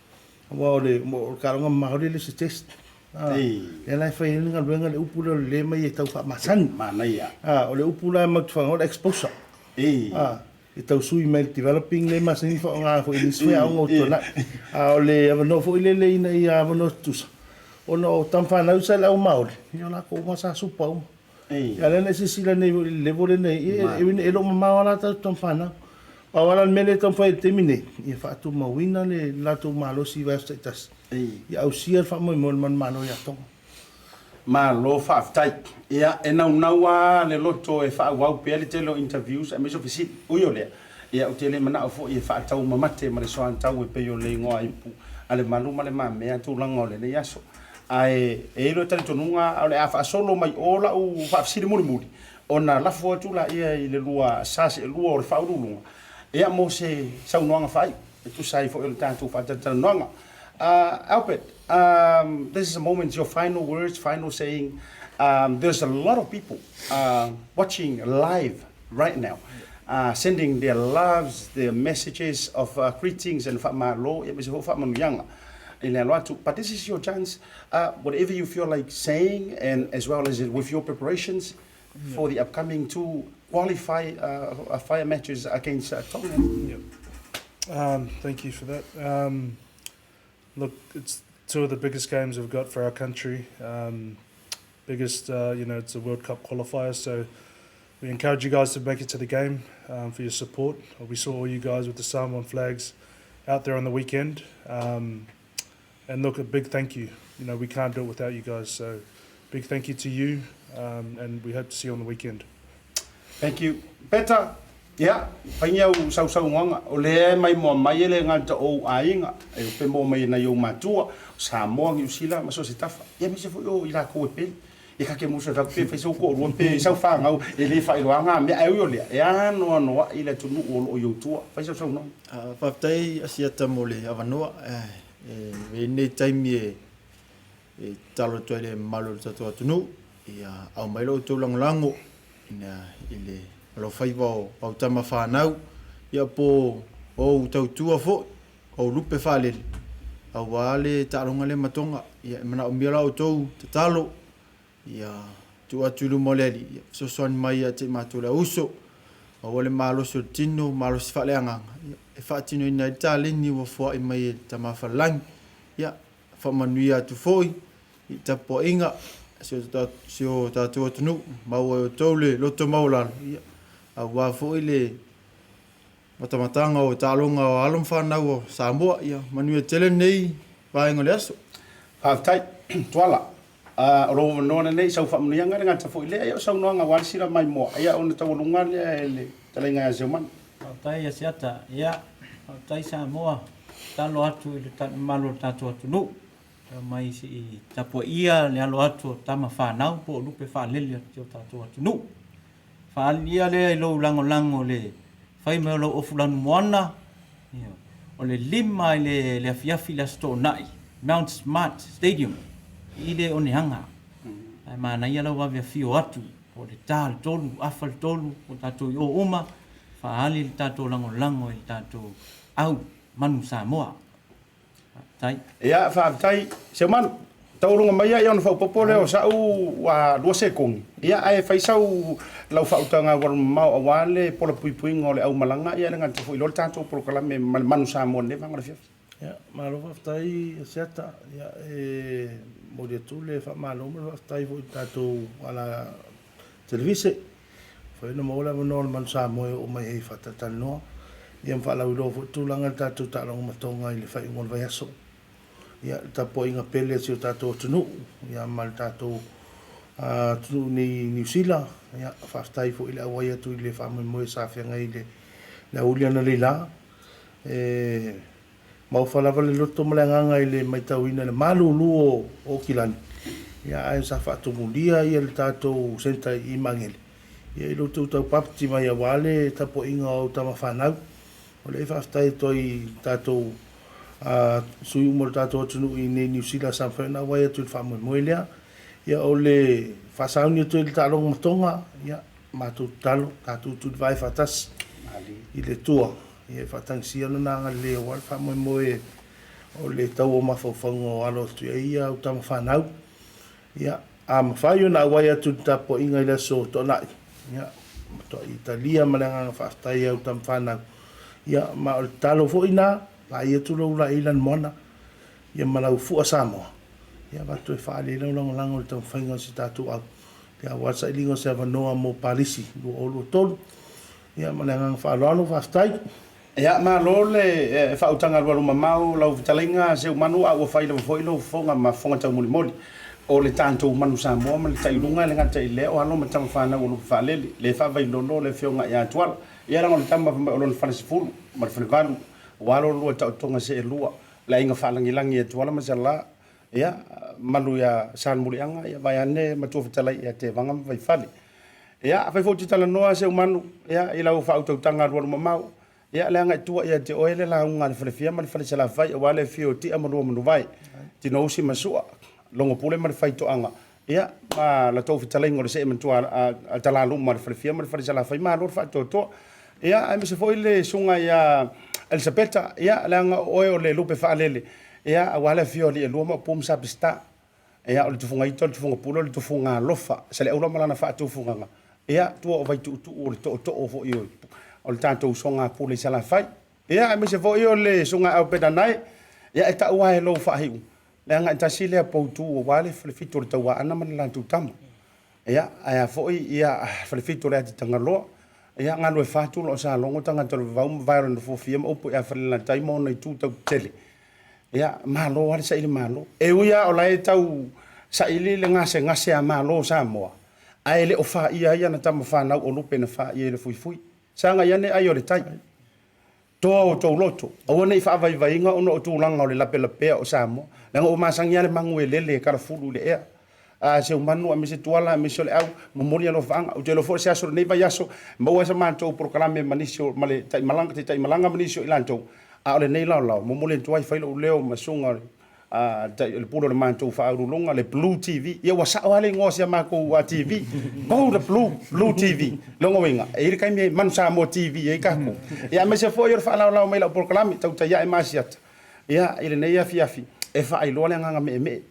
wa le mo kalonga maori le se test le la fa ina nga luenga le upula le mai e tau fa masan mana ia o le upula ma tu fa o exposure e tau sui mai developing le masan fa nga fo ini sui au to na o le no fo ile le ina ia no tu o no tam fa na usa la maori yo la ko ma sa supa ya le ne se sila ne le vole ne e lo ma la ta tam fa na Awala mele tam fa termine ia fa tu mawina le la tu malo si va status ia au sia fa mo man mano ia tong ma lo whaaftai. Ia, e naua le loto e whaawau pia le telo interviews, a meso fisi uio lea. Ia, o te le mana o fo i e whaatau mamate, ma le soan tau e peo le ingoa ipu. A le malu ma le mamea tūlanga o le ne yaso. Ai, e ilo tali tonunga, o le a whaasolo mai ola u whaafisiri muri muri. O na lafo atula ia i le lua sase, lua o le whaurulunga. Ia mo se saunoanga whai, e tu sai fo i le tātou whaatatanuanga. Albert, this is a moment, your final words, final saying. There's a lot of people watching live right now, sending their loves, their messages of greetings and whamalo, but this is your chance, whatever you feel like saying, and as well as with your preparations for the upcoming 2 qualify fire matches against Tonga. Thank you for that. Look, it's 2 of the biggest games we've got for our country. Biggest, it's a World Cup qualifier, so we encourage you guys to make it to the game for your support. We saw all you guys with the Samoan flags out there on the weekend. And look, a big thank you. We can't do it without you guys, so big thank you to you, and we hope to see you on the weekend. Thank you. Peta, painga sau nganga o le mai mo mai le ngata o ainga e pe mo mai na yo matua Samoa New Zealand ma so se tafa. Ia mi se fo yo ila ko pe. E ka ke mo se pe fe so ko ro pe sau fa ngau e le fa ilo anga me ai yo le. Ya no ila tunu o yo tua. Fa so no. Whaftai ASIATA mo le avanoa e nei taimi e talo toi le malo tatu atunu ia au mai lo tūlangolango ina ile lo fai vau au tama whanau ia po o tautua fo o lupe whale au wale taronga le matonga ia mana o mira o tau te talo ia tu atulu moleli so son mai te matula uso o wale malo so tino malo se whale anga e whaatino ina i talini wa fua i mai tama whalang ia whamanuia tu foi i tapo inga sio tatua tunu mau o taule loto maulan ia a wa foi le matamatanga o talonga o alum whanau o Samoa ia manuia tele nei vaenga le aso Haftai Tuala ro no nei sau whamanuia ngare ngata foi le ia sau noanga warisira mai mo ia ona tawalunga le talenga ya Seumanu. TAUTAI ASIATA ia TAUTAI Samoa talo atu i le malo tatu atunu mai si tapo ia le alo atu tama whanau po lupe whalele atu tatu atunu whalia le lo lango le whai mea lo ofulanu moana o le lima i le afiafi la sto nai Mount Smart Stadium i le o hanga ai mana ia lau avea fio atu o le tal tolu afal tolu o tatu i o uma whaali le tatu lango i tatu au MANU SAMOA tai ia whaatai Seumanu taurunga mai ia ona whaupopo leo sau wa 2 sekong ia ai whaisau lau whautanga waru mau awale pola puipuinga o le au malanga ia nga te fo ilo tatou proklame MANU SAMOA ne vanga fia ia malo whaftai ASIATA ia mo le tule malo mo whaftai fo tatou ala televise foi no mo la no MANU SAMOA o mai e whatatanoa ia mfalau lo fo tulanga tatou talonga matonga i le whai ngol vai aso ia tapo inga pele si o tatou tunu ia mal tatou tunu ni New Zealand ia whaftai fo i le awai atu i le whamai moe sawhianga i le auliana le la mau whalawa le loto malanganga i le maitauina le malulu o kilani ia ai sa whaatumulia ia le tatou senta i mangele ia i loto tau papti mai awale tapo inga o tama whanau o le whaftai toi tatou sui umor tatou atunu i New Zealand samwhana wai atu i whamai moe lea ia o le whasauni atu i le talonga matonga ia mātou talo tatou tu vai whatas i le tua ia whatangsia no nanga le o wal whamai moe o le tau o mawhawhanga o alo atu ia o tama whanau ia a mawhai o na wai atu tapo inga i le so tonai ia to Italia malanga whaftai au tama whanau ia ma o talo fo ina la ia tu lo la ilan mona ia malau fu Samoa ia va tu fa le lo lango tau whainga si tatu au ia wasa ilingo se vanoa mo palisi lo lo tol ia malanga whalalo whaftai ia ma lo le whautanga waru mamau lau vitalinga Seumanu au whaila foi lo fonga ma fonga tau muli o le tantou manu Samoa ma le tailunga le ngata ile o alo matama fana o lu falele le fa vai lono le fionga ya Tuala ia la o tama o lo fana sifulu ma le valu walo lu ta tonga se lua la inga falangi langi ya Tuala masala ia malu ya san mulianga ia bayane matu fitala ia te vanga vai fali ia fa foti tala noa Seumanu ia ila o fa auto tanga ro mau ia le nga tua ia te oele la unga le fia ma le fale sala fai o wale fio ti amaru manu vai ti no si masua longo pule ma le fai to anga ia ma la to fitala ngore se mentua a tala lu ma le fia ma le fale sala fai ma ro fa to ia ai me se foi le sunga ia Elisepeta ia le nga o le lupe fa lele ia wale fio le lu ma pum sa pista ia o le tufunga ito le tufunga pulo le tufunga lofa se le ula malana fa tufunga ia tu o vai tu o le to o fo io o le tātou songa pule sala fai. Ia, me se fo i o le songa au pedanai, ia e ta ua e lo whahiu. Le anga ta si lea poutu o wale, whalewhito le taua ana mana lantu tamu. Ia, aia fo i ia whalewhito lea ti tangaloa. Ia, ngalo e whātu lo sa longo tanga tolu vaum vairon de fofia, ma upo ia whalena taimo nei tū tau tele. Ia, malo, wale sa ili malo. E uia o lai tau sa ili le ngase a malo sa moa. Ai le o wha ia na tamu whanau o lupe na wha ia le fui. Sanga yane ai o le tai. Toa o tau loto. Awa nei wha vai inga ono o tūlanga o le lape o Samoa. Langa o masangi ale mangu e lele karafuru le ea. A Seumanu a me se Tuala a me se le au. Mamori alo whaanga. O te lo fore se aso nei vai aso. Maua sa mantou proklame manisio male tai malanga manisio ilantou. A ole nei lau. Mamori en tuai whailo u leo masunga le puro le mantou whaarulunga le Blue TV. Ia wasa o ale ngosia mako a TV. Go the Blue TV. Longo winga. E iri kai me MANU SAMOA TV e kako. Ia me se foi o whaalau mai lau proklame TAUTAI e MASIATA. Ia ile nei afi. E whaailoa le nganga me.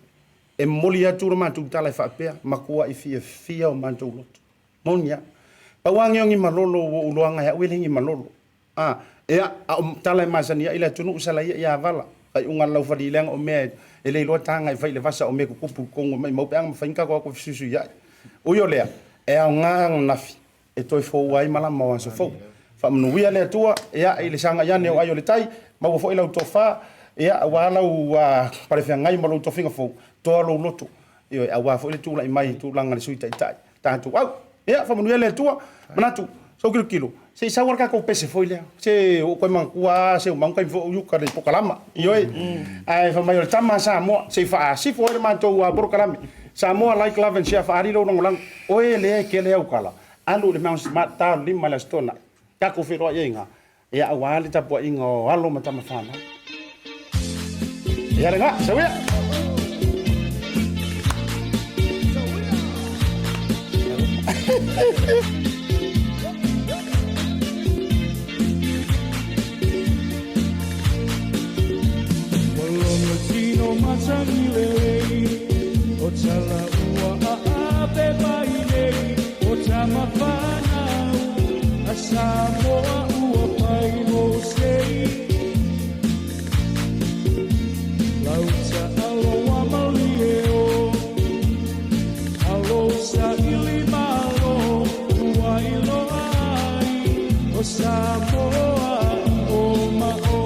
E moli atu le mantou tala e whaapea. Makua i fia o mantou loto. Monia. Pawangi ongi malolo o uloanga ya uelingi malolo. Ia tala e masania ila tunu usala ia vala. Ai unga lau whalilenga o mea e lei loa tanga i whai le vasa o mea kukupu kongo mai maupeanga mawhainka ko ako fisusu iai. Uio lea, e au ngā nafi, e toi fōu ai malama o anso fōu. Whamanuia lea tua, ea i le sanga iane o ai o le tai, maua fōi lau tōwha, ea awa lau parewhia ngai malau tōwhinga fōu, toa lau loto. Io e awa fōi le tūla i mai tūlanga le sui tai. Tātou, au, ea whamanuia lea tua, manatu, so kilo. Se sawar ka ko pese foi le se o ko mangkua se mangkai fo yuka le pokalama io ai fa mai tama Samoa se fa si fo le manto a pokalama Samoa like love and share fa ari lo ngolang o le ke le ukala alu le mouse mata lima la stona ka ko fero yenga e a wale tapo ingo alo mata mafana ya lenga se wea Tino masangilei o tala ua ape painei o tama whanau a Samoa ua pai no sei lauta alo wa malieo alo sa ili malo ua ilo ai o Samoa o mao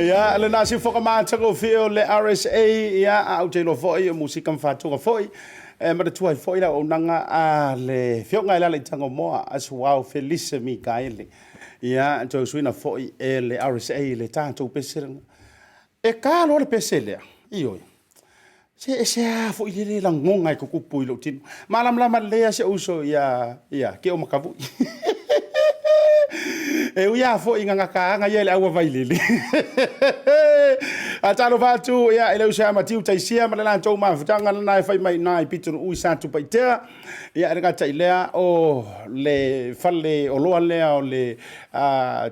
Ya, le nasi foka mātako whio le RSA, ya, au te lo foi, musika mwhātua foi. Ma tua i foi la o nanga a le whio ngai la le tango moa as wow Felice Mikaele. Ya, tau suina foi e le RSA le tātou peseranga. E kā lo le peselea, ioi. Se a foi le la ngonga i kukupu i lo tinu. Malam lea se uso ya ke o makavu. E uia fo inga ngaka ia le aua vailele. A talo vatu ia ele usa matiu taisia ma le lan tau mafutanga na fai mai nai pitunu ui santu paitea. Ia ele gata ilea o le fale o loa lea o le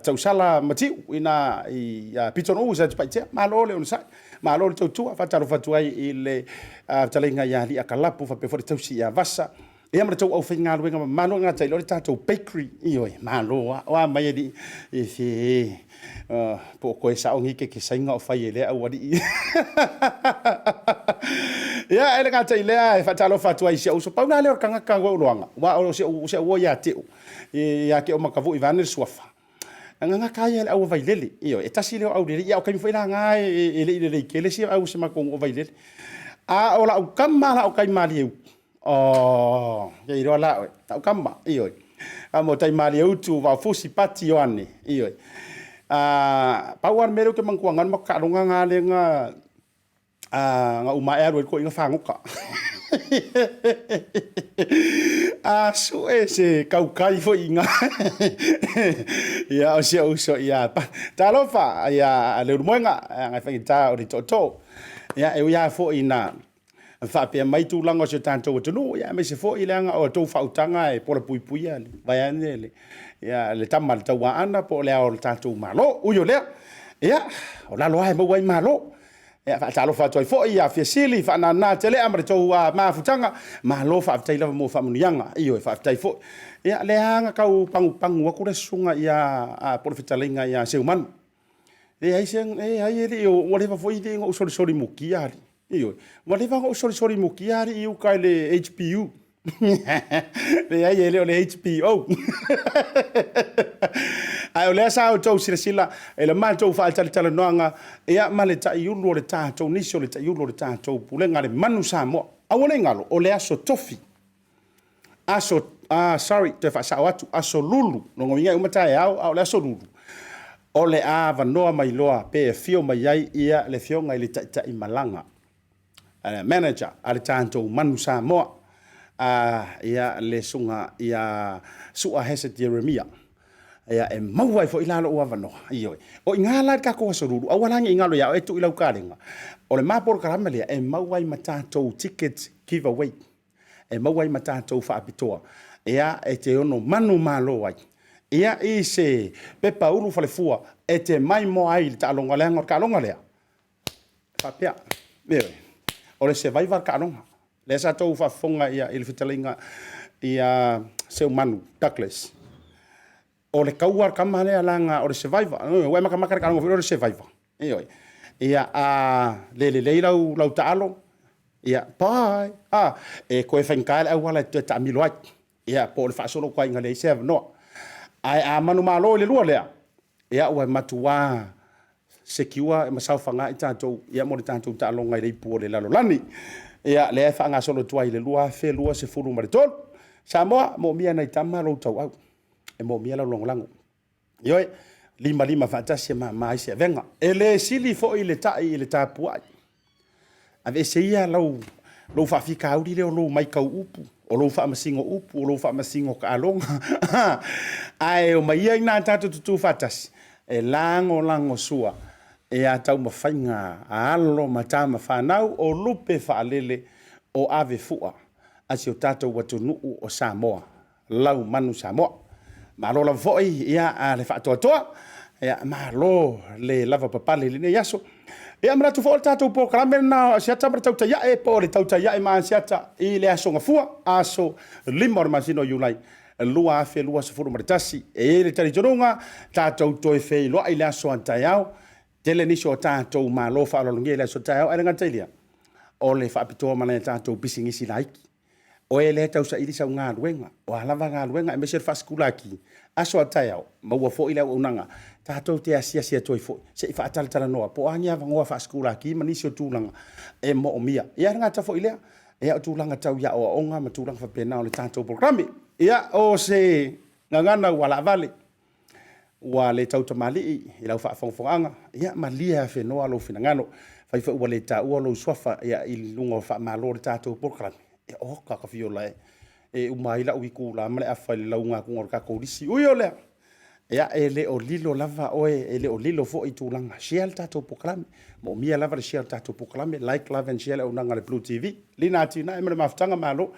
tausala matiu ina i pitunu ui santu paitea. Malo le unisai. Malo le tautua fa talo vatu ai i le talenga ia li akalapu fa pefori tausi ia vasa. Ia mara tau au whainga luenga mano ngā tai lori tātou bakery ioi malo wa mai di e fe po koe sa ongi ke sainga o whai elea au wadi ia ele ngā tai lea e whatalo whatua i sia uso pauna leo kanga kanga uloanga wa o sia ua ia teo ia ke o makavu i vane suafa nga kaya ele au vailele ioi e tasi leo au lele ia o kaimi whaila ngā ele kele sia au se makong o vailele a o la au kama la o kaimali eu oh, ya iro la tau kama ioi. Amo tai mali utu va fusi pati yoane ioi. pauan mero ke mangkuangan makalunga ngalenga nga umaero ko inga fanguka su ese kaukai fo inga ya osia uso ya talofa ya le rumoenga nga fangita ori toto ya e ya fo ina fa pe mai tu langa se tanto tunu ya me se fo ilanga o to fautanga e por pui ya vai anele ya le tamal tawa ana po le o tanto malo uyo le ya o la lo ai mo wai malo ya fa talo fa toi fo ya fi sili fa na tele amre to ma futanga malo fa tai la mo fa munianga iyo fa tai fo ya le hanga kau pangu aku le sunga ya por fitalinga ya Seumanu ai seng ai ri o whatever fo ide ngo sorry mukiari iyo whatever ngo sorry mukiari iu kai le HPU le ai ele le HPO ai ole sa o tau sila ele mal tau fa tala noanga ia male ta iulu le ta tau niso le ta iulu le ta tau pulenga le manu Samoa awole ngalo ole aso tofi aso sorry te fa sa watu aso lulu no ngia umata au ole aso lulu ole va noa mai loa pe fio mai ai ia le fio ngai le ta imalanga manager ale tanto manu Samoa ia le sunga ia sua hese Jeremia ia e mauai fo ilalo o avano iyo o ingala ka ko soruru awalangi ingalo ya e tu ilau kalenga o le mapor karamelia e mauai matato ticket giveaway e mauai matato fa apitoa ia e te ono manu malo ai ia ise pepa ulu fale fua e te mai mo ai ta longa lenga ka longa lea fa pia o le survivor ka longa le sa to fa fonga ia il fitalinga ia Seumanu Douglas o le kauar kamane alanga o le survivor we makamaka ka ngo le survivor ia le lau taalo ia pai e ko e fankal a wala te ta miloi ia po le fa solo kwa ngale se no ai manu malo le lua le ia o matua secure ma sa fanga i tanto ia mo tanto ta longa i po le lalo lani ia le fa nga solo tua i le lua fe lua se fulu maritol Samoa mo mia na tama lo tau au e mo mia lo longolango yoi lima fantasia mai se venga ele sili fo i le tapu ai ave se ia lo fa fika au le lo mai kau upu o lo fa masingo upu o lo fa masingo ka longa ai o mai ina tatu tu fatas e lango sua e atau mafainga alo matama fanau o lupe fa lele o ave fua asi o tatou watunu o Samoa lau manu Samoa malo la foi ia le fa toa ia malo le lava papale le yaso ia mara tu fo tatou po karamena ASIATA mara tauta ia e po le tauta ia e ma ASIATA i le aso ngafua aso limor masino yulai lua fe lua se furu maritasi e le tari jononga tatou toe fe lo ai le aso antaiao tele ni so tatou malo fa lo ngi le aso taiao ai ngantailia o le fa pito mana tatou pisingisi laiki o ele tau sa ili sa nga luenga o alava nga luenga e meser faskula ki aso ataiao maua fo ile unanga tatou te asia toi fo se fa tala noa po anya vangoa faskula ki manisi o tulanga e mo mia ia nga ta fo ile ia tulanga tau ya o onga ma tulanga fa pena o le tatou programi ia o se ngana wala vale wa le tau tamali i lau fa fonga ia malia fe no alo finangano fa fa wale ta o lo swafa ia i lungo fa malo le tatou programi e o ka fiola e umai la uiku la male afa le launga ku ngor ka ko disi uyo le ya ele o lilo lava oe ele o lilo fo i tulanga share tatou programi mo mia lava le share tatou programi like love and share o nanga le Blue TV lina tina e me maftanga malo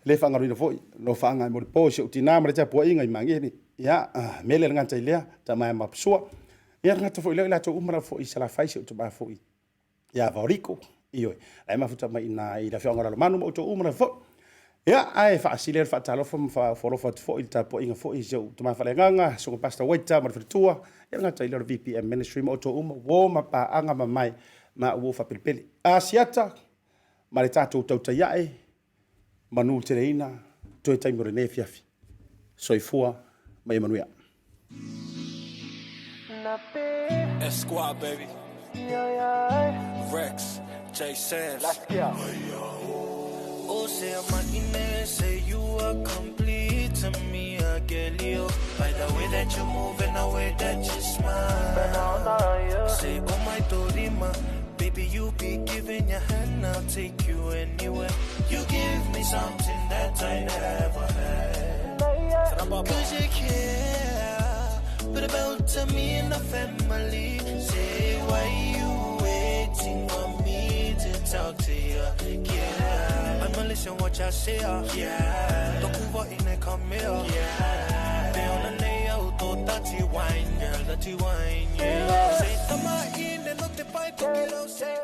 le fanga rino fo no fanga mo po se utina mare ta po inga i mangeni ya mele ngata ilea ta mai mapsua ya ngata fo ile la to umra fo i sala faise to ba fo i ya vauriko iyo ai mafuta mai na i la fianga la manu mo to umra fo ya ai fa asiler fa talo fa fo fo il tapo inga fo i jo to ma fa lenga so ko pasta waita ma tua ya ngata ile VPM ministry mo to wo ma pa anga ma mai ma wo fa pelpele ASIATA ma le tatou tautaiae manu tereina toe taimore ne fiafi soifua mai manuia Squad, baby. Rex, J Sands. Let's go. Oh, say I'm say you are complete. to me, I get you. By the way that you move and the way that you smile. Say, oh my Dorima, baby, you be giving your hand, I'll take you anywhere. You give me something that I never had. Cause you care, but about to me and the family. Say, why you waiting on me to talk to you? Yeah, I'ma listen what y'all say. Yeah, don't move out in the come here. Yeah, they on the layout, oh, dirty wine, girl, dirty wine, yeah. Say, I'm not in, they not the bite, say.